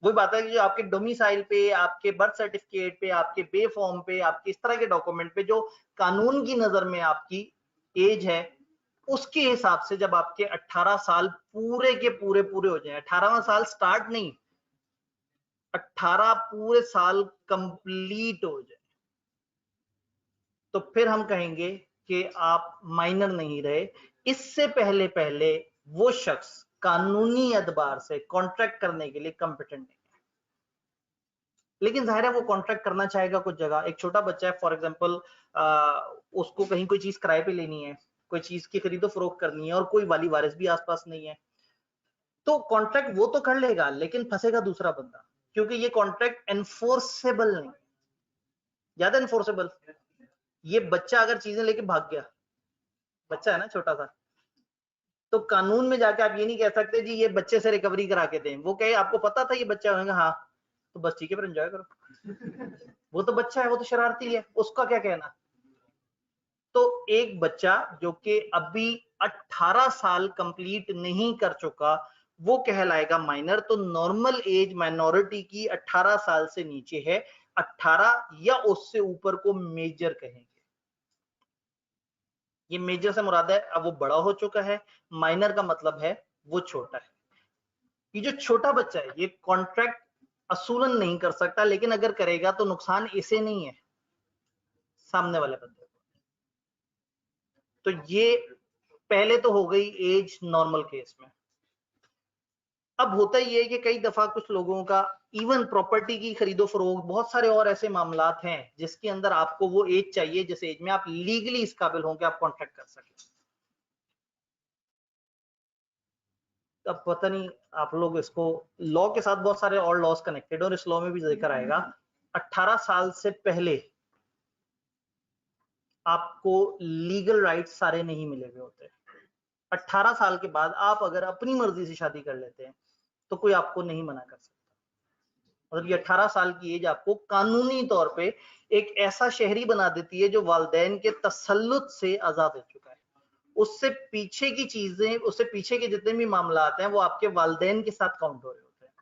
Speaker 1: वही बात है कि जो आपके डोमिसाइल पे, आपके बर्थ सर्टिफिकेट पे, आपके पे फॉर्म पे, आपके इस तरह के डॉक्यूमेंट पे जो कानून की नजर में आपकी एज है, उसके हिसाब से जब आपके 18 साल पूरे के पूरे हो जाए, 18वां साल स्टार्ट नहीं, 18 पूरे साल कंप्लीट हो जाए तो फिर हम कहेंगे कि आप माइनर नहीं रहे। इससे पहले पहले वो शख्स कानूनी एतबार से कॉन्ट्रैक्ट करने के लिए कॉम्पिटेंट नहीं है। लेकिन जाहिर है वो कॉन्ट्रैक्ट करना चाहेगा कुछ जगह। एक छोटा बच्चा है फॉर एग्जांपल, उसको कहीं कोई चीज किराए पे लेनी है, कोई चीज की खरीदो फरोख्त करनी है और कोई वाली वारिस भी आसपास नहीं है, तो कॉन्ट्रैक्ट वो तो कर लेगा लेकिन फंसेगा दूसरा बंदा, क्योंकि ये कॉन्ट्रैक्ट एनफोर्सेबल नहीं, ज्यादा एनफोर्सेबल। ये बच्चा अगर चीजें लेके भाग गया, बच्चा है ना छोटा सा, तो कानून में जाके आप ये नहीं कह सकते जी ये बच्चे से रिकवरी करा के दें। वो कहे आपको पता था ये बच्चा होगा, हाँ तो बस ठीक है फिर एंजॉय करो। वो तो बच्चा है, वो तो शरारती है, उसका क्या कहना। तो एक बच्चा जो कि अभी 18 साल कंप्लीट नहीं कर चुका वो कहलाएगा माइनर। तो नॉर्मल एज माइनॉरिटी की 18 साल से नीचे है, 18 या उससे ऊपर को मेजर कहेंगे। ये मेजर से मुराद है अब वो बड़ा हो चुका है, माइनर का मतलब है वो छोटा है। ये जो छोटा बच्चा है ये कॉन्ट्रैक्ट असूलन नहीं कर सकता, लेकिन अगर करेगा तो नुकसान इसे नहीं है, सामने वाले बंदे को। तो ये पहले तो हो गई एज नॉर्मल केस में। अब होता ही है कि कई दफा कुछ लोगों का इवन प्रॉपर्टी की खरीदो फरोख्त, बहुत सारे और ऐसे मामलात हैं जिसके अंदर आपको वो एज चाहिए जिस एज में आप लीगली इस काबिल हों कि आप कॉन्ट्रैक्ट कर सकें। अब पता नहीं आप लोग इसको लॉ के साथ बहुत सारे और लॉस कनेक्टेड और इस लॉ में भी जिक्र आएगा। 18 साल से पहले आपको लीगल राइट्स सारे नहीं मिले हुए होते। 18 साल के बाद आप अगर अपनी मर्जी से शादी कर लेते हैं तो कोई आपको नहीं मना कर सकता। मतलब ये 18 साल की एज आपको कानूनी तौर पे एक ऐसा शहरी बना देती है जो वालिदैन के तसल्लुत से आजाद हो चुका है। उससे पीछे की चीजें, उससे पीछे के जितने भी मामला आते हैं वो आपके वालिदैन के साथ काउंट हो रहे होते हैं।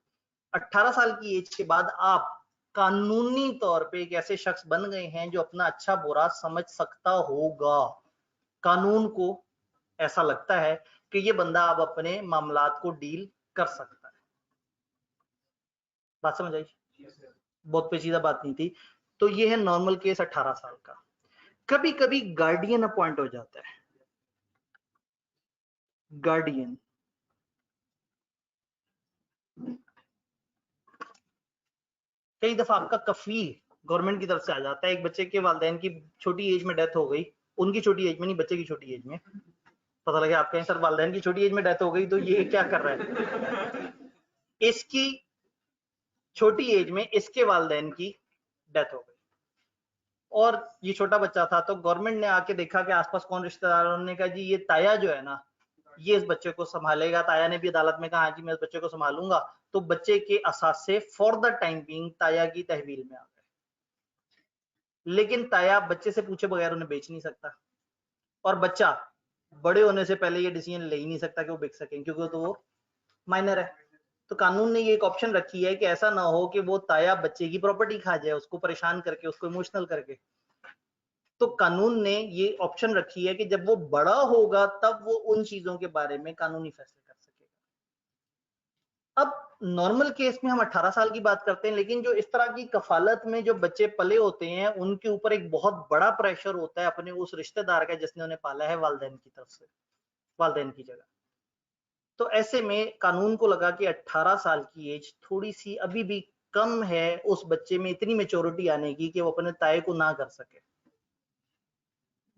Speaker 1: 18 साल की एज के बाद आप कानूनी तौर पे एक ऐसे शख्स बन गए हैं जो अपना अच्छा बुरा समझ सकता होगा। कानून को ऐसा लगता है कि ये बंदा अब अपने मामलात को डील कर सकता है। बात समझ आई? बहुत पेचीदा बात नहीं थी। तो ये है नॉर्मल केस 18 साल का। कभी कभी गार्डियन अपॉइंट हो जाता है। गार्डियन कई दफा आपका कफील गवर्नमेंट की तरफ से आ जाता है। एक बच्चे के वालिदैन की छोटी एज में डेथ हो गई, उनकी छोटी एज में नहीं, बच्चे की छोटी एज में। पता लगे आप कहें सर वालिदैन की छोटी एज में डेथ हो गई तो ये क्या कर रहा है। इसकी छोटी एज में इसके वालिदैन की डेथ हो गई और ये छोटा बच्चा था, तो गवर्नमेंट ने आके देखा कि आसपास कौन रिश्तेदार, उन्होंने कहा जी ये ताया जो है ना ये इस बच्चे को संभालेगा। ताया ने भी अदालत में कहा हाँ जी मैं इस बच्चे को संभालूंगा। तो बच्चे के असासे फॉर द टाइम बीइंग ताया की तहवील में आ गए। लेकिन ताया बच्चे से पूछे बगैर उन्हें बेच नहीं सकता और बच्चा बड़े होने से पहले ये डिसीजन ले ही नहीं सकता कि वो बेच सकें, क्योंकि तो वो माइनर है। तो कानून ने ये एक ऑप्शन रखी है कि ऐसा ना हो कि वो ताया बच्चे की प्रॉपर्टी खा जाए, उसको परेशान करके, उसको इमोशनल करके। तो कानून ने ये ऑप्शन रखी है कि जब वो बड़ा होगा तब वो उन चीजों के बारे में कानूनी फैसले कर सकेगा। अब नॉर्मल केस में हम 18 साल की बात करते हैं, लेकिन जो इस तरह की कफालत में जो बच्चे पले होते हैं उनके ऊपर एक बहुत बड़ा प्रेशर होता है अपने उस रिश्तेदार का जिसने उन्हें पाला है, वालिदैन की तरफ से, वालिदैन की जगह। तो ऐसे में कानून को लगा कि 18 साल की एज थोड़ी सी अभी भी कम है उस बच्चे में इतनी मेच्योरिटी आने की कि वो अपने ताए को ना कर सके।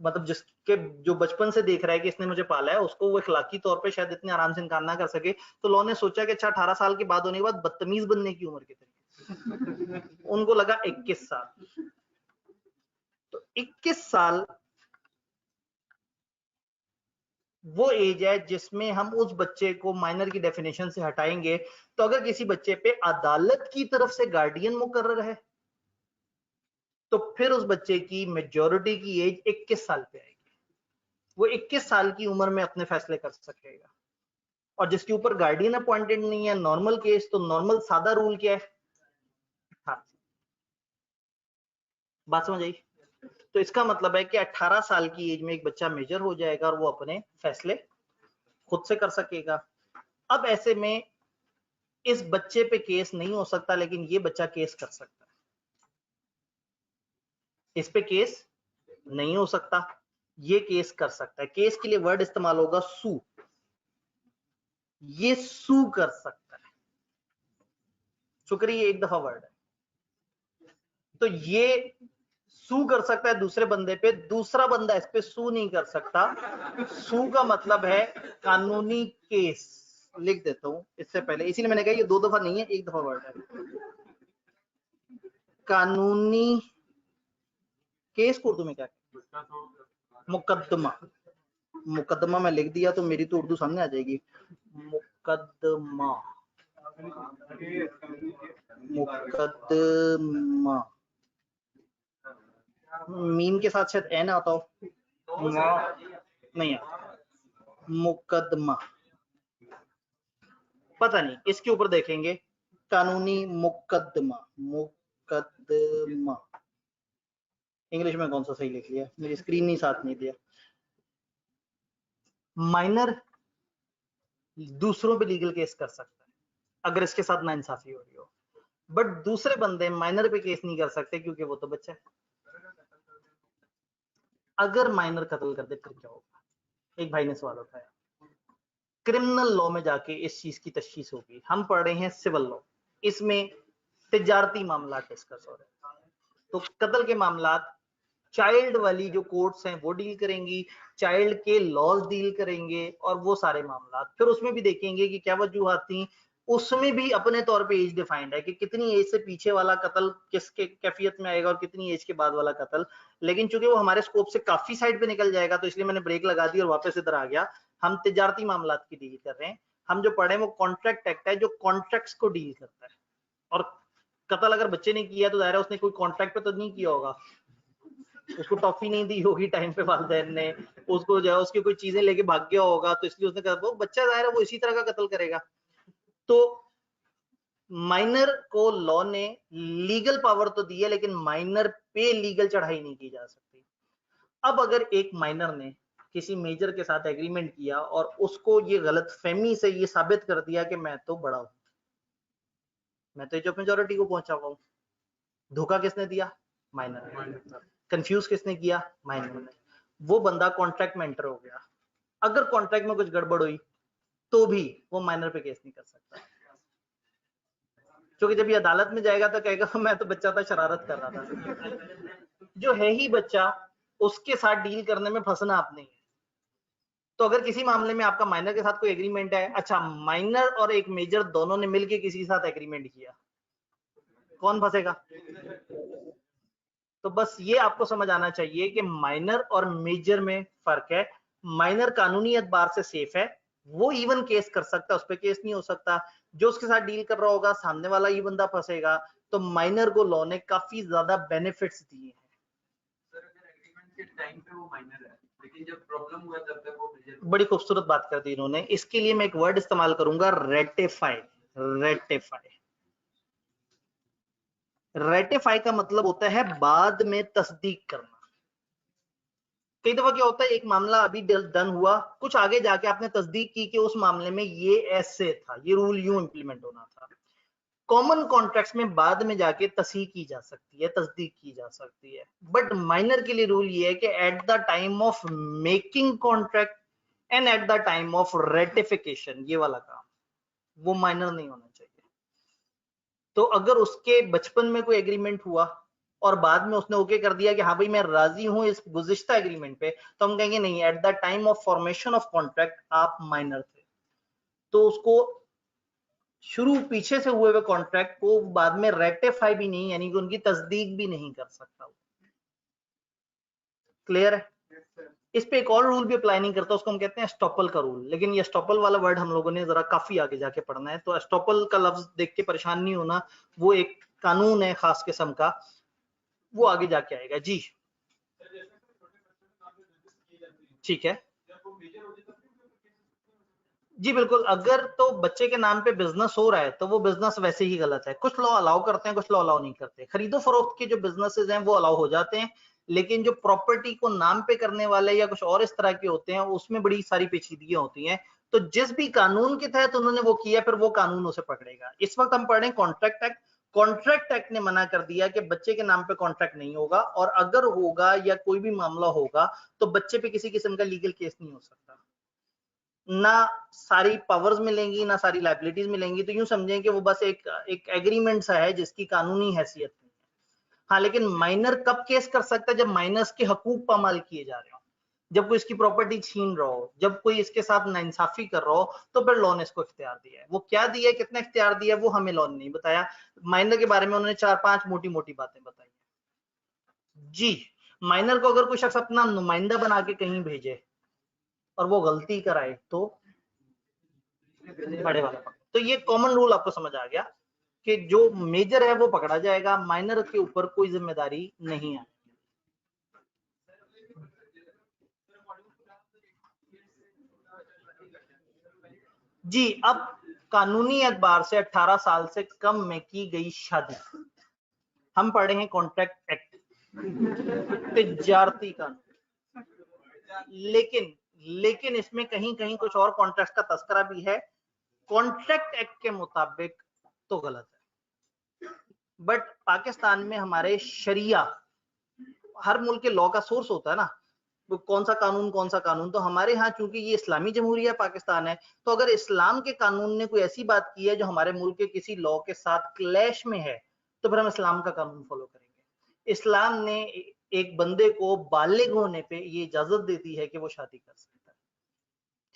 Speaker 1: मतलब जिसके जो बचपन से देख रहा है कि इसने मुझे पाला है, उसको वो इखलाकी तौर पे शायद इतने आराम से इनकार ना कर सके। तो लॉ ने सोचा कि अच्छा 18 साल के बाद होने के बाद बदतमीज बनने की उम्र कितनी। उनको लगा 21 साल। तो 21 साल वो एज है जिसमें हम उस बच्चे को माइनर की डेफिनेशन से हटाएंगे। तो अगर किसी बच्चे पे अदालत की तरफ से गार्डियन मुकर्रर है तो फिर उस बच्चे की मेजॉरिटी की एज 21 साल पे आएगी। वो 21 साल की उम्र में अपने फैसले कर सकेगा। और जिसके ऊपर गार्डियन अपॉइंटेड नहीं है, नॉर्मल केस, तो नॉर्मल सादा रूल क्या है? हाँ, बात समझ आई? तो इसका मतलब है कि 18 साल की एज में एक बच्चा मेजर हो जाएगा और वो अपने फैसले खुद से कर सकेगा। अब ऐसे में इस बच्चे पे केस नहीं हो सकता, लेकिन ये बच्चा केस कर सकता है। इस पे केस नहीं हो सकता, ये केस कर सकता है। केस के लिए वर्ड इस्तेमाल होगा सू, ये सू कर सकता है। शुक्रिया, एक दफा वर्ड है। तो ये सू कर सकता है दूसरे बंदे पे, दूसरा बंदा इस पे सू नहीं कर सकता। सू का मतलब है कानूनी केस। लिख देता हूं इससे पहले, इसीलिए मैंने कहा ये 2 दफा नहीं है, 1 दफा वर्ड है। कानूनी केस को उर्दू में क्या है? मुकदमा। मुकदमा मैं लिख दिया तो मेरी तो उर्दू सामने आ जाएगी। मुकदमा, मुकदमा। मीम के साथ शायद एन आता हो, नहीं आता। मुकदमा, पता नहीं, इसके ऊपर देखेंगे। कानूनी मुकदमा, मुकदमा। इंग्लिश में कौन सा सही लिख लिया, मेरी स्क्रीन नहीं साथ नहीं दिया। माइनर दूसरों पे लीगल केस कर सकता है अगर इसके साथ नाइंसाफी हो रही हो, बट दूसरे बंदे माइनर पे केस नहीं कर सकते क्योंकि वो तो बच्चा है। अगर माइनर कत्ल कर दे फिर क्या होगा? एक भाई ने सवाल उठाया। क्रिमिनल लॉ में जाके इस चीज की तशखीस होगी। हम पढ़ रहे हैं सिविल लॉ, इसमें तिजारती मामला डिस्कस हो रहे हैं। तो कत्ल के मामला चाइल्ड वाली जो कोर्ट्स हैं वो डील करेंगी, चाइल्ड के लॉज डील करेंगे, और वो सारे मामला फिर उसमें भी देखेंगे कि क्या वजूहात थी। उसमें भी अपने तौर पे एज डिफाइंड है कि कितनी एज से पीछे वाला कत्ल किसके कैफियत में आएगा और कितनी एज के बाद वाला कत्ल। लेकिन चूंकि वो हमारे स्कोप से काफी साइड पे निकल जाएगा तो इसलिए मैंने ब्रेक लगा दी और वापस इधर आ गया। हम तिजारती मामला की डील कर रहे हैं। हम जो पढ़े वो कॉन्ट्रैक्ट एक्ट है जो कॉन्ट्रैक्ट्स को डील करता है। और कत्ल अगर बच्चे ने किया तो दायरा उसने कोई कॉन्ट्रैक्ट पे तो नहीं किया होगा, उसको टॉफी नहीं दी होगी टाइम पे वालिदैन ने, उसको जो है उसकी कोई चीजें लेके भाग गया होगा तो इसलिए उसने कहा वो बच्चा जाहिर है वो इसी तरह का कत्ल करेगा। तो माइनर को लॉ ने लीगल पावर तो दी है लेकिन माइनर पे लीगल चढ़ाई नहीं की जा सकती। अब अगर एक माइनर ने किसी मेजर के साथ एग्रीमेंट किया और उसको ये गलतफहमी से ये साबित कर दिया कि मैं तो बड़ा हूं, मैं तो जो मेजोरिटी को पहुंचा हुआ हूं, धोखा किसने दिया? माइनर ने। कंफ्यूज किसने किया? माइनर ने। वो बंदा कॉन्ट्रैक्ट में एंटर हो गया। अगर कॉन्ट्रैक्ट में कुछ गड़बड़ हुई तो भी वो माइनर पे केस नहीं कर सकता, क्योंकि जब ये अदालत में जाएगा तो कहेगा मैं तो बच्चा था, शरारत कर रहा था। जो है ही बच्चा, उसके साथ डील करने में फंसना आप नहीं है। तो अगर किसी मामले में आपका माइनर के साथ कोई एग्रीमेंट है, अच्छा माइनर और एक मेजर दोनों ने मिलकर किसी के साथ एग्रीमेंट किया, कौन फंसेगा? तो बस ये आपको समझ आना चाहिए कि माइनर और मेजर में फर्क है। माइनर कानूनी एतबार से सेफ है, वो इवन केस कर सकता है, उस पर केस नहीं हो सकता। जो उसके साथ डील कर रहा होगा सामने वाला ही बंदा फंसेगा। तो माइनर को लॉ ने काफी ज्यादा बेनिफिट्स दिए हैं।
Speaker 2: टाइम पे वो माइनर है, लेकिन जब प्रॉब्लम हुआ तब तक वो मेजर।
Speaker 1: बड़ी खूबसूरत बात कर दी इन्होंने। इसके लिए मैं एक वर्ड इस्तेमाल करूंगा, रेटिफाई। रेटिफाई, रेटिफाई का मतलब होता है बाद में तस्दीक करना। कई दफा क्या होता है, एक मामला अभी डन हुआ, कुछ आगे जाके आपने तस्दीक की कि उस मामले में ये ऐसे था, ये रूल यूं इंप्लीमेंट होना था। कॉमन कॉन्ट्रैक्ट्स में बाद में जाके तस्दीक की जा सकती है, तस्दीक की जा सकती है, बट माइनर के लिए रूल ये है कि eight the time of making contract and eight the time of ratification, ये वाला काम वो माइनर नहीं होना चाहिए। तो अगर उसके बचपन में कोई एग्रीमेंट हुआ और बाद में उसने ओके कर दिया कि हाँ भाई मैं राजी हूं इस गुज़िश्ता एग्रीमेंट पे, तो हम कहेंगे नहीं, eight the time of formation of contract आप माइनर थे, तो उसको शुरू पीछे से हुए हुए कॉन्ट्रैक्ट को बाद में रेटिफाई भी नहीं, यानी कि उनकी तस्दीक भी नहीं कर सकता। क्लियर है? इस पे एक और रूल भी अप्लाई नहीं करता, उसको हम कहते हैं एस्टॉपल का रूल। लेकिन ये एस्टॉपल वाला वर्ड हम लोगों ने जरा काफी आगे जाके पढ़ना है, तो एस्टॉपल का लफ्ज देख के परेशान नहीं होना, वो एक कानून है खास किस्म का, वो आगे जाके आएगा। जी ठीक है, जी बिल्कुल। अगर तो बच्चे के नाम पे बिजनेस हो रहा है तो वो बिजनेस वैसे ही गलत है। कुछ लॉ अलाउ करते हैं, कुछ लॉ अलाउ नहीं करते। खरीदो फरोख्त के जो बिजनेसेस हैं वो अलाउ हो जाते हैं, लेकिन जो प्रॉपर्टी को नाम पे करने वाले या कुछ और इस तरह के होते हैं उसमें बड़ी सारी पेचीदगियां होती हैं। तो जिस भी कानून के तहत उन्होंने वो किया फिर वो कानून उसे पकड़ेगा। इस वक्त हम पढ़ रहे हैं कॉन्ट्रैक्ट एक्ट। कॉन्ट्रैक्ट एक्ट ने मना कर दिया कि बच्चे के नाम पे कॉन्ट्रैक्ट नहीं होगा, और अगर होगा या कोई भी मामला होगा तो बच्चे पे किसी किस्म का लीगल केस नहीं हो सकता, ना सारी पावर्स मिलेंगी ना सारी लायबिलिटीज मिलेंगी। तो यूं समझें कि वो बस एक एग्रीमेंट सा है जिसकी कानूनी हैसियत नहीं है। हाँ, लेकिन माइनर कब केस कर सकता है? जब माइनर्स के हकूक पामाल किए जा रहे हो, जब कोई इसकी प्रॉपर्टी छीन रहा हो, जब कोई इसके साथ नाइंसाफी कर रहा हो, तो फिर लॉ ने इसको इख्तियार दिया है। वो क्या दिया है, कितना इख्तियार दिया है, वो हमें लॉ ने नहीं बताया। माइनर के बारे में उन्होंने 4-5 मोटी मोटी बातें बताई जी। माइनर को अगर कोई शख्स अपना नुमाइंदा बना के कहीं भेजे और वो गलती कराए तो बड़े वाला पकड़। तो ये कॉमन रूल आपको समझ आ गया कि जो मेजर है वो पकड़ा जाएगा, माइनर के ऊपर कोई जिम्मेदारी नहीं है जी। अब कानूनी एतबार से 18 साल से कम में की गई शादी, हम पढ़े हैं कॉन्ट्रैक्ट एक्ट, तिजारती कानून, लेकिन इसमें कहीं कहीं कुछ और कॉन्ट्रैक्ट का तस्करा भी है। कॉन्ट्रैक्ट एक्ट के मुताबिक तो गलत है, बट पाकिस्तान में हमारे शरिया, हर मुल्क के लॉ का सोर्स होता है ना, तो कौन सा कानून, तो हमारे यहाँ चूंकि ये इस्लामी जमहूरिया पाकिस्तान है, तो अगर इस्लाम के कानून ने कोई ऐसी बात की है जो हमारे मुल्क के किसी लॉ के साथ क्लैश में है, तो फिर हम इस्लाम का कानून फॉलो करेंगे। इस्लाम ने एक बंदे को बालिग होने पे ये इजाजत दे दी है कि वो शादी कर सकता है,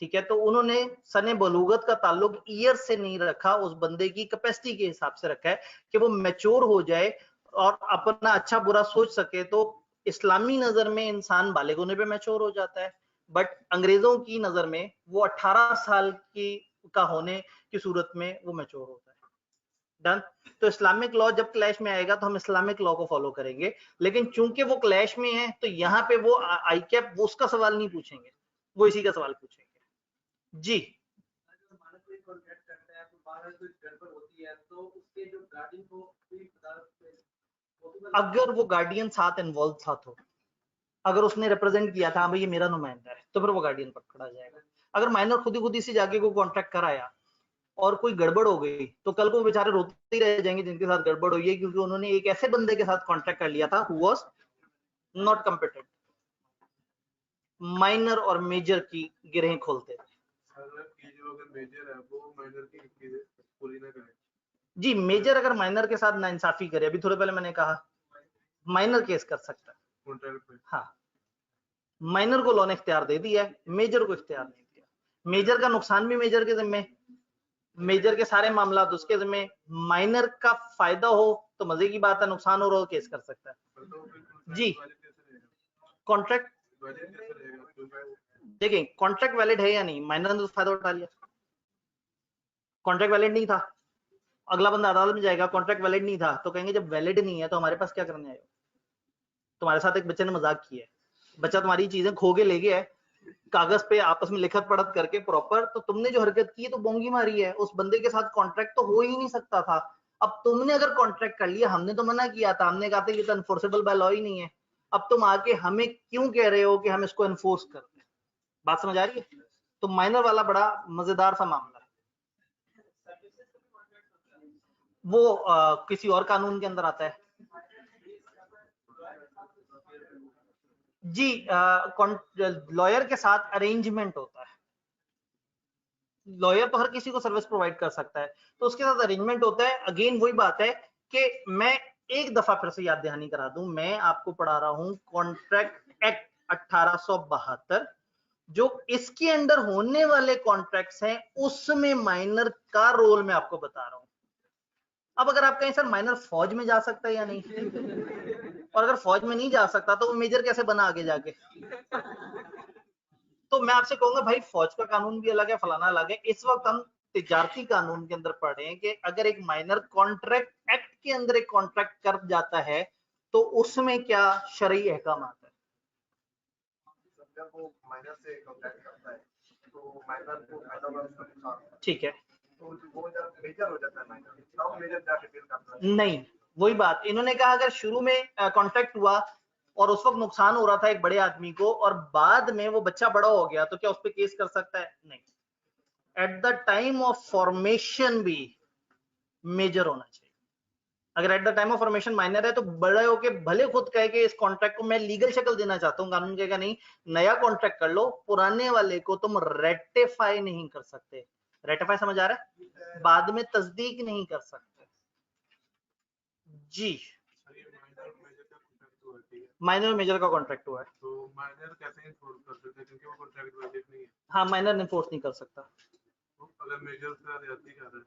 Speaker 1: ठीक है। तो उन्होंने सने बलूगत का ताल्लुक ईयर से नहीं रखा, उस बंदे की कैपेसिटी के हिसाब से रखा है कि वो मैच्योर हो जाए और अपना अच्छा बुरा सोच सके। तो इस्लामी नजर में इंसान बालिग होने पे मैच्योर हो जाता है, बट अंग्रेजों की नजर में वो 18 साल की का होने की सूरत में वो मैच्योर होता है। डन। तो इस्लामिक लॉ जब क्लैश में आएगा तो हम इस्लामिक लॉ को फॉलो करेंगे, लेकिन चूंकि वो क्लैश में है तो यहाँ पे वो आई कैप वो उसका सवाल नहीं पूछेंगे, वो इसी का सवाल पूछेंगे जी। अगर वो गार्डियन साथ इन्वॉल्व था, तो अगर उसने रिप्रेजेंट किया था भाई ये मेरा नुमाइंदा है, तो फिर वो गार्डियन पकड़ा जाएगा। अगर माइनर खुद ही से जाके कोई कॉन्ट्रैक्ट कराया और कोई गड़बड़ हो गई, तो कल को बेचारे रोते ही रह जाएंगे जिनके साथ गड़बड़ हुई है, क्योंकि उन्होंने एक ऐसे बंदे के साथ कॉन्ट्रैक्ट कर लिया था who was not competent. Minor और मेजर की गिरहें खोलते थे जी। मेजर अगर माइनर के साथ नाइंसाफी करे, अभी थोड़े पहले मैंने कहा माइनर केस कर सकता है, हाँ। माइनर को लॉ ने इख्तियार दे दिया है, मेजर को इख्तियार नहीं दिया। मेजर का नुकसान भी मेजर के जिम्मे, मेजर के सारे मामला उसके जिम्मे। माइनर का फायदा हो तो मजे की बात है, नुकसान हो रहा हो केस कर सकता है जी। कॉन्ट्रैक्ट देखिए, कॉन्ट्रैक्ट वैलिड है या नहीं, माइनर ने तो फायदा उठा लिया। कॉन्ट्रैक्ट वैलिड नहीं था, अगला बंदा अदालत में जाएगा, कॉन्ट्रैक्ट वैलिड नहीं था, तो कहेंगे जब वैलिड नहीं है तो हमारे पास क्या करने आए हो? तुम्हारे साथ एक बच्चे ने मजाक किया है, बच्चा तुम्हारी चीजें खो के ले गया है, कागज पे आपस में लिखत पढ़त करके प्रॉपर, तो तुमने जो हरकत की है तो बोंगी मारी है, उस बंदे के साथ कॉन्ट्रैक्ट तो हो ही नहीं सकता था। अब तुमने अगर कॉन्ट्रैक्ट कर लिया, हमने तो मना किया था, हमने कहा था ये तो एनफोर्सेबल बाय लॉ ही नहीं है, अब तुम आके हमें क्यों कह रहे हो कि हम इसको एनफोर्स कर दें? बात समझ आ रही है? तो माइनर वाला बड़ा मजेदार सा मामला है, वो किसी और कानून के अंदर आता है जी। लॉयर के साथ अरेंजमेंट होता है, लॉयर तो हर किसी को सर्विस प्रोवाइड कर सकता है, तो उसके साथ अरेंजमेंट होता है। अगेन वही बात है कि मैं एक दफा फिर से याद दहानी करा दूं, मैं आपको पढ़ा रहा हूं कॉन्ट्रैक्ट एक्ट 1872, जो इसके अंडर होने वाले कॉन्ट्रैक्ट्स हैं उसमें माइनर का रोल मैं आपको बता रहा हूं। अब अगर आप कहें सर माइनर फौज में जा सकता है या नहीं, और अगर फौज में नहीं जा सकता तो वो मेजर कैसे बना आगे जाके? तो मैं आपसे कहूंगा भाई फौज का कानून भी अलग है, फलाना अलग है। इस वक्त हम तिजारती कानून के अंदर पढ़ रहे हैं कि अगर एक माइनर कॉन्ट्रैक्ट एक्ट के अंदर एक कॉन्ट्रैक्ट कर जाता है तो उसमें क्या शरई अहकाम आता है? वो माइनर से कॉन्ट्रैक्ट करता है तो माइनर को ठीक है, तो वो जब मेजर हो जाता है माइनर, तब मेजर जाके डील करता है। नहीं, वही बात इन्होंने कहा, अगर शुरू में कॉन्ट्रैक्ट हुआ और उस वक्त नुकसान हो रहा था एक बड़े आदमी को और बाद में वो बच्चा बड़ा हो गया तो क्या उस पर केस कर सकता है? नहीं। Eight the time of formation भी मेजर होना चाहिए। अगर eight the time of formation minor है तो बड़े होके भले खुद कहे कि इस कॉन्ट्रैक्ट को मैं लीगल शक्ल देना चाहता हूँ, कानून कहेगा नहीं, नया कॉन्ट्रैक्ट कर लो, पुराने वाले को तुम रेटिफाई नहीं कर सकते। रेटिफाई समझ आ रहा है? बाद में तस्दीक नहीं कर सकते जी। माइनर मेजर का कॉन्ट्रैक्ट हुआ है
Speaker 3: तो माइनर कैसे इन्फोर्स कर सकते हैं क्योंकि वो कॉन्ट्रैक्ट वैलिड नहीं है।
Speaker 1: हाँ, माइनर इन्फोर्स नहीं कर सकता।
Speaker 3: तो अगर मेजर से ज्यादती कर रहे हैं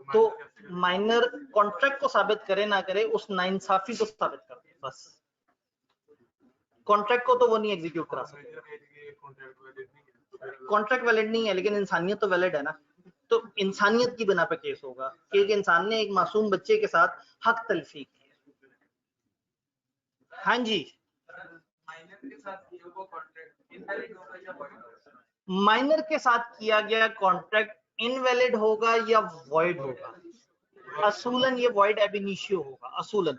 Speaker 1: तो माइनर कॉन्ट्रैक्ट को साबित करे ना करे, उस नाइंसाफी को साबित कर दे बस। कॉन्ट्रैक्ट को तो वो नहीं एग्जीक्यूट करा सकते। कॉन्ट्रैक्ट वैलिड नहीं है लेकिन इंसानियत तो वैलिड है ना, तो इंसानियत की बिना पे केस होगा कि एक इंसान ने एक मासूम बच्चे के साथ हक तलफी की है। हाँ जी,
Speaker 2: माइनर के साथ किया हुआ कॉन्ट्रैक्ट इनवैलिड होगा या वॉइड होगा?
Speaker 1: माइनर के साथ किया गया कॉन्ट्रैक्ट इनवैलिड होगा या वॉइड होगा? असूलन ये वॉइड एब इनिशियो होगा, असूलन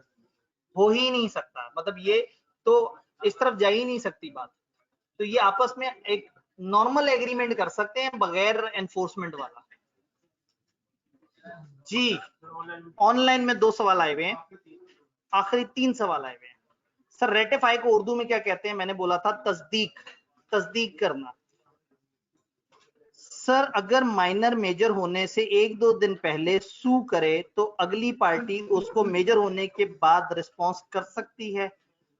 Speaker 1: हो ही नहीं सकता, मतलब ये तो इस तरफ जा ही नहीं सकती बात। तो ये आपस में एक नॉर्मल एग्रीमेंट कर सकते हैं बगैर एनफोर्समेंट वाला। जी, ऑनलाइन में 2 सवाल आए हुए हैं, आखिरी 3 सवाल आए हुए हैं। सर रेटिफाई को उर्दू में क्या कहते हैं? मैंने बोला था तस्दीक, तस्दीक करना। सर अगर माइनर मेजर होने से 1-2 दिन पहले सू करे तो अगली पार्टी उसको मेजर होने के बाद रिस्पॉन्स कर सकती है?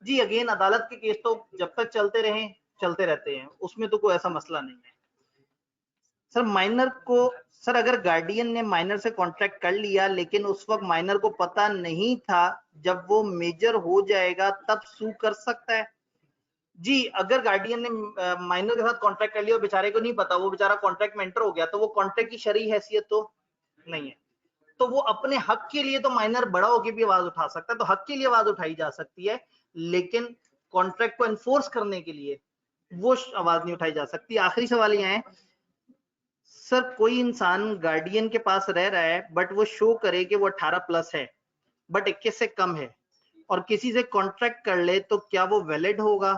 Speaker 1: जी अगेन अदालत के केस तो जब तक चलते रहे चलते रहते हैं, उसमें तो कोई ऐसा मसला नहीं है। सर माइनर को, सर अगर गार्डियन ने माइनर से कॉन्ट्रैक्ट कर लिया लेकिन उस वक्त माइनर को पता नहीं था, जब वो मेजर हो जाएगा तब सू कर सकता है? जी अगर गार्डियन ने माइनर के साथ कॉन्ट्रैक्ट कर लिया और बेचारे को नहीं पता, वो बेचारा कॉन्ट्रैक्ट में एंटर हो गया, तो वो कॉन्ट्रैक्ट की शरई हैसियत तो नहीं है। तो वो अपने हक के लिए तो माइनर बड़ा होकर भी आवाज उठा सकता है, तो हक के लिए आवाज उठाई जा सकती है, लेकिन कॉन्ट्रैक्ट को एनफोर्स करने के लिए वो आवाज नहीं उठाई जा सकती। आखिरी सवाल ये है सर, कोई इंसान गार्डियन के पास रह रहा है बट वो शो करे कि वो 18 प्लस है बट 21 से कम है और किसी से कॉन्ट्रैक्ट कर ले तो क्या वो वैलिड होगा?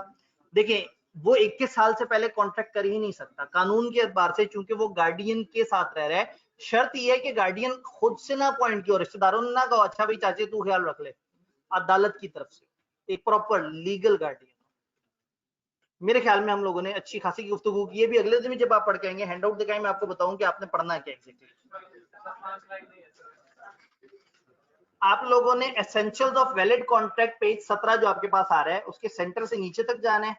Speaker 1: देखिए वो 21 साल से पहले कॉन्ट्रैक्ट कर ही नहीं सकता कानून के एतबार से, चूंकि वो गार्डियन के साथ रह रहा है। शर्त यह है कि गार्डियन खुद से ना अपॉइंट किया, रिश्तेदारों ने ना कहा अच्छा भाई चाची तू ख्याल रख ले, अदालत की तरफ से एक प्रॉपर लीगल गार्डियन। मेरे ख्याल में हम लोगों ने अच्छी खासी गुफ्तगू की है। भी अगले दिन भी जब आप पढ़ के आएंगे हैंड आउट दिखाएं, मैं आपको बताऊं कि आपने पढ़ना है क्या एग्जैक्टली। आप लोगों ने essentials of valid contract page 17 जो आपके पास आ रहा है उसके सेंटर से नीचे तक जाना है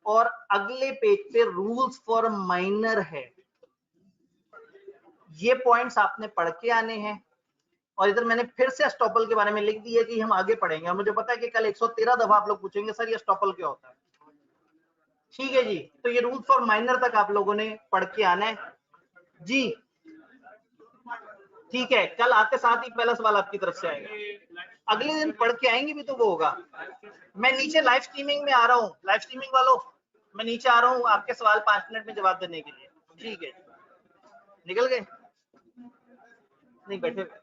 Speaker 1: और अगले पेज पे रूल्स फॉर माइनर है, ये पॉइंट्स आपने पढ़ के आने हैं। और इधर मैंने फिर से एस्टॉपल के बारे में लिख दिया कि हम आगे पढ़ेंगे और मुझे पता है कि कल 113 दफा आप लोग पूछेंगे सर ये एस्टॉपल क्या होता है। ठीक है जी, तो ये रूल्स फॉर माइनर तक आप लोगों ने पढ़ के आना है जी। ठीक है, कल आते साथ ही पहला सवाल आपकी तरफ से आएगा, अगले दिन पढ़ के आएंगे भी तो वो होगा। मैं नीचे लाइव स्ट्रीमिंग में आ रहा हूँ, लाइव स्ट्रीमिंग वालों मैं नीचे आ रहा हूँ आपके सवाल 5 मिनट में जवाब देने के लिए। ठीक है, निकल गए? नहीं बैठे हुए।